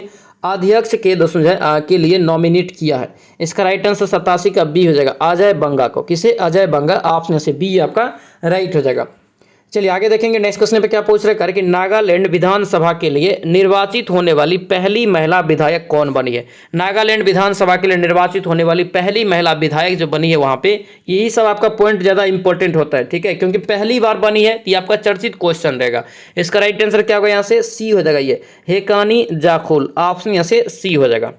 अध्यक्ष के दोस्तों के लिए नॉमिनेट किया है? इसका राइट आंसर 87 का बी हो जाएगा, अजय बंगा को। किसे? अजय बंगा। ऑप्शन से बी आपका राइट हो जाएगा। चलिए आगे देखेंगे नेक्स्ट क्वेश्चन पे क्या पूछ रहे हैं, कि नागालैंड विधानसभा के लिए निर्वाचित होने वाली पहली महिला विधायक कौन बनी है? नागालैंड विधानसभा के लिए निर्वाचित होने वाली पहली महिला विधायक जो बनी है वहां पे, यही सब आपका पॉइंट ज्यादा इंपॉर्टेंट होता है, ठीक है, क्योंकि पहली बार बनी है तो ये आपका चर्चित क्वेश्चन रहेगा। इसका राइट आंसर क्या होगा, यहाँ से सी हो जाएगा, ये हेकानी जाखुल। ऑप्शन यहाँ से सी हो जाएगा।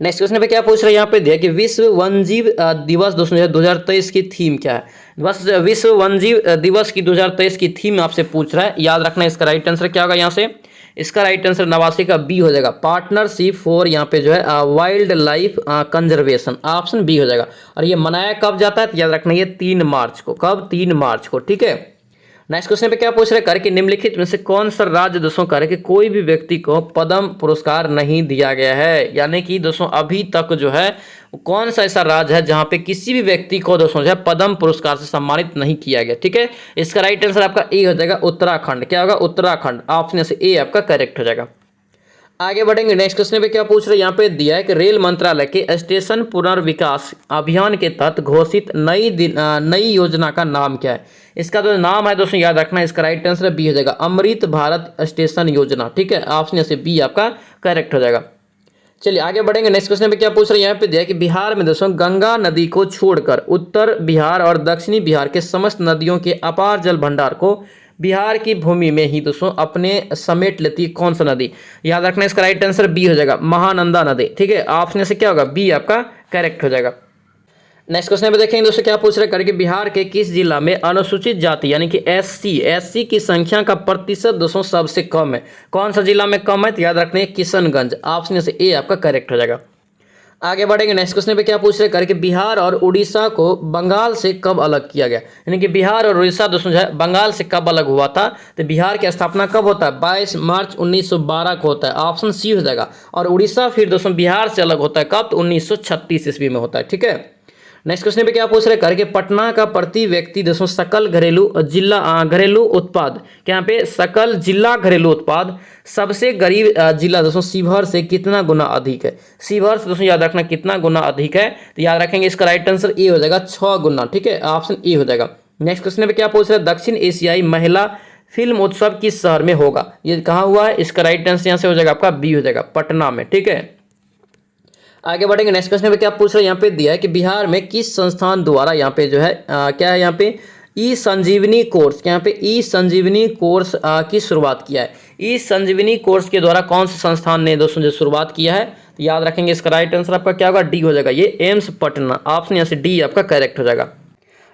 नेक्स्ट क्वेश्चन पे क्या पूछ रहे हैं यहाँ पे, देखिए विश्व वन्यजीव दिवस दोस्तों 2023 की थीम क्या है? बस विश्व वन्यजीव दिवस की 2023 की थीम आपसे पूछ रहा है। याद रखना इसका राइट आंसर क्या होगा, यहाँ से इसका राइट आंसर 89 का बी हो जाएगा, पार्टनरशिप फॉर यहाँ पे जो है wildlife conservation. Option B हो जाएगा। और ये मनाया कब जाता है? तो याद रखना ये 3 मार्च को। कब? 3 मार्च को, ठीक है। नेक्स्ट क्वेश्चन पे क्या पूछ रहे हैं, कि निम्नलिखित में से कौन सा राज्य दोस्तों कि कोई भी व्यक्ति को पद्म पुरस्कार नहीं दिया गया है? यानी कि दोस्तों अभी तक जो है कौन सा ऐसा राज्य है जहां पे किसी भी व्यक्ति को दोस्तों जो है पद्म पुरस्कार से सम्मानित नहीं किया गया, ठीक है। इसका राइट आंसर आपका ए हो जाएगा, उत्तराखंड। क्या होगा? उत्तराखंड। ऑप्शन से ए आपका करेक्ट हो जाएगा। आगे बढ़ेंगे नेक्स्ट क्वेश्चन पे क्या पूछ रहे हैं, यहाँ पे दिया है कि रेल मंत्रालय के स्टेशन पुनर्विकास अभियान के तहत घोषित नई योजना का नाम क्या है? इसका जो नाम है दोस्तों याद रखना, इसका राइट आंसर बी हो जाएगा, अमृत भारत स्टेशन योजना, ठीक है। ऑप्शन से बी आपका करेक्ट हो जाएगा। चलिए आगे बढ़ेंगे नेक्स्ट क्वेश्चन पे क्या पूछ रहे हैं, यहाँ पे दिया है कि बिहार में दोस्तों गंगा नदी को छोड़कर उत्तर बिहार और दक्षिणी बिहार के समस्त नदियों के अपार जल भंडार को बिहार की भूमि में ही दोस्तों अपने समेट लेती है कौन सा नदी? याद रखना इसका राइट आंसर बी हो जाएगा, महानंदा नदी, ठीक है। ऑप्शन से क्या होगा, बी आपका करेक्ट हो जाएगा। नेक्स्ट क्वेश्चन पे देखेंगे दोस्तों क्या पूछ रहे हैं, करके बिहार के किस जिला में अनुसूचित जाति यानी कि एससी की संख्या का प्रतिशत दोस्तों सबसे कम है? कौन सा जिला में कम है? तो याद रखना है किशनगंज। ऑप्शन से ए आपका करेक्ट हो जाएगा। आगे बढ़ेंगे नेक्स्ट क्वेश्चन पे क्या पूछ रहे हैं, करके बिहार और उड़ीसा को बंगाल से कब अलग किया गया? यानी कि बिहार और उड़ीसा दोस्तों जो है बंगाल से कब अलग हुआ था? तो बिहार की स्थापना कब होता है? 22 मार्च 1912 को होता है। ऑप्शन सी हो जाएगा। और उड़ीसा फिर दोस्तों बिहार से अलग होता है कब? तो 1936 ईस्वी में होता है, ठीक है। नेक्स्ट क्वेश्चन पे क्या पूछ रहे हैं, करके पटना का प्रति व्यक्ति दोस्तों सकल घरेलू उत्पाद, क्या यहाँ पे सकल जिला घरेलू उत्पाद सबसे गरीब जिला दोस्तों शिवहर से कितना गुना अधिक है? शिवहर से दोस्तों याद रखना कितना गुना अधिक है? तो याद रखेंगे इसका राइट आंसर ए हो जाएगा, 6 गुना, ठीक है। ऑप्शन ए हो जाएगा। नेक्स्ट क्वेश्चन पे क्या पूछ रहे हैं, दक्षिण एशियाई महिला फिल्म उत्सव किस शहर में होगा? ये कहाँ हुआ है? इसका राइट आंसर यहाँ से हो जाएगा आपका बी हो जाएगा, पटना में, ठीक है। आगे बढ़ेंगे नेक्स्ट क्वेश्चन पे क्या पूछ रहे हैं, यहाँ पे दिया है कि बिहार में किस संस्थान द्वारा यहाँ पे जो है क्या है यहाँ पे ई संजीवनी कोर्स, यहाँ पे ई संजीवनी कोर्स की शुरुआत किया है? ई संजीवनी कोर्स के द्वारा कौन से संस्थान ने दोस्तों जो शुरुआत किया है? तो याद रखेंगे इसका राइट आंसर आपका क्या होगा, डी हो जाएगा, ये एम्स पटना। ऑप्शन यहाँ से डी आपका करेक्ट हो जाएगा।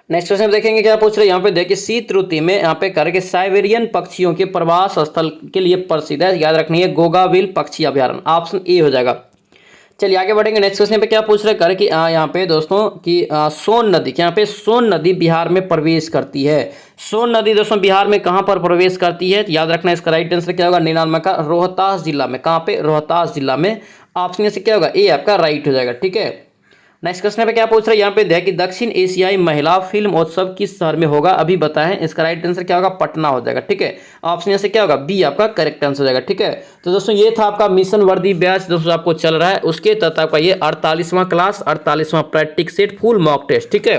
नेक्स्ट क्वेश्चन देखेंगे क्या पूछ रहे हैं, यहाँ पे देखिए शीत ऋतु में यहाँ पे करके साइबेरियन पक्षियों के प्रवास स्थल के लिए प्रसिद्ध है, याद रखनी है गोगाविल पक्षी अभ्यारण्य। ऑप्शन ए हो जाएगा। चलिए आगे बढ़ेंगे नेक्स्ट क्वेश्चन पे क्या पूछ रहे हैं, कि यहाँ पे दोस्तों कि सोन नदी, यहाँ पे सोन नदी बिहार में प्रवेश करती है। सोन नदी दोस्तों बिहार में कहाँ पर प्रवेश करती है? तो याद रखना इसका राइट आंसर क्या होगा, 99 का रोहतास जिला में। कहाँ पे? रोहतास जिला में। ऑप्शन से क्या होगा, ए आपका राइट हो जाएगा, ठीक है। नेक्स्ट क्वेश्चन पे क्या पूछ रहे हैं, यहाँ पे देखिए कि दक्षिण एशियाई महिला फिल्म उत्सव किस शहर में होगा? अभी बताएं, इसका राइट आंसर क्या होगा, पटना हो जाएगा, ठीक है। ऑप्शन से क्या होगा, बी आपका करेक्ट आंसर हो जाएगा, ठीक है। तो दोस्तों ये था आपका मिशन वर्दी बैच दोस्तों आपको चल रहा है, उसके तहत आपका ये 48वां क्लास 48वां practice set full mock test, ठीक है।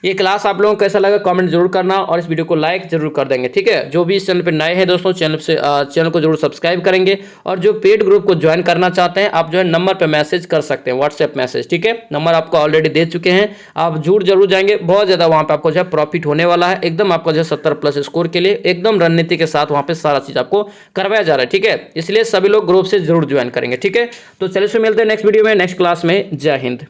ये क्लास आप लोगों को कैसा लगा कमेंट जरूर करना और इस वीडियो को लाइक जरूर कर देंगे, ठीक है। जो भी इस चैनल पर नए हैं दोस्तों, चैनल को जरूर सब्सक्राइब करेंगे और जो पेड ग्रुप को ज्वाइन करना चाहते हैं आप जो है नंबर पर मैसेज कर सकते हैं, व्हाट्सएप मैसेज, ठीक है। नंबर आपको ऑलरेडी दे चुके हैं, आप जुड़ जरूर जाएंगे, बहुत ज्यादा वहां पे आपको जो है प्रॉफिट होने वाला है एकदम। आपको जो है 70+ स्कोर के लिए एकदम रणनीति के साथ वहां पे सारा चीज आपको करवाया जा रहा है, ठीक है। इसलिए सभी लोग ग्रुप से जरूर ज्वाइन करेंगे, ठीक है। तो चलिए मिलते हैं नेक्स्ट वीडियो में, नेक्स्ट क्लास में। जय हिंद।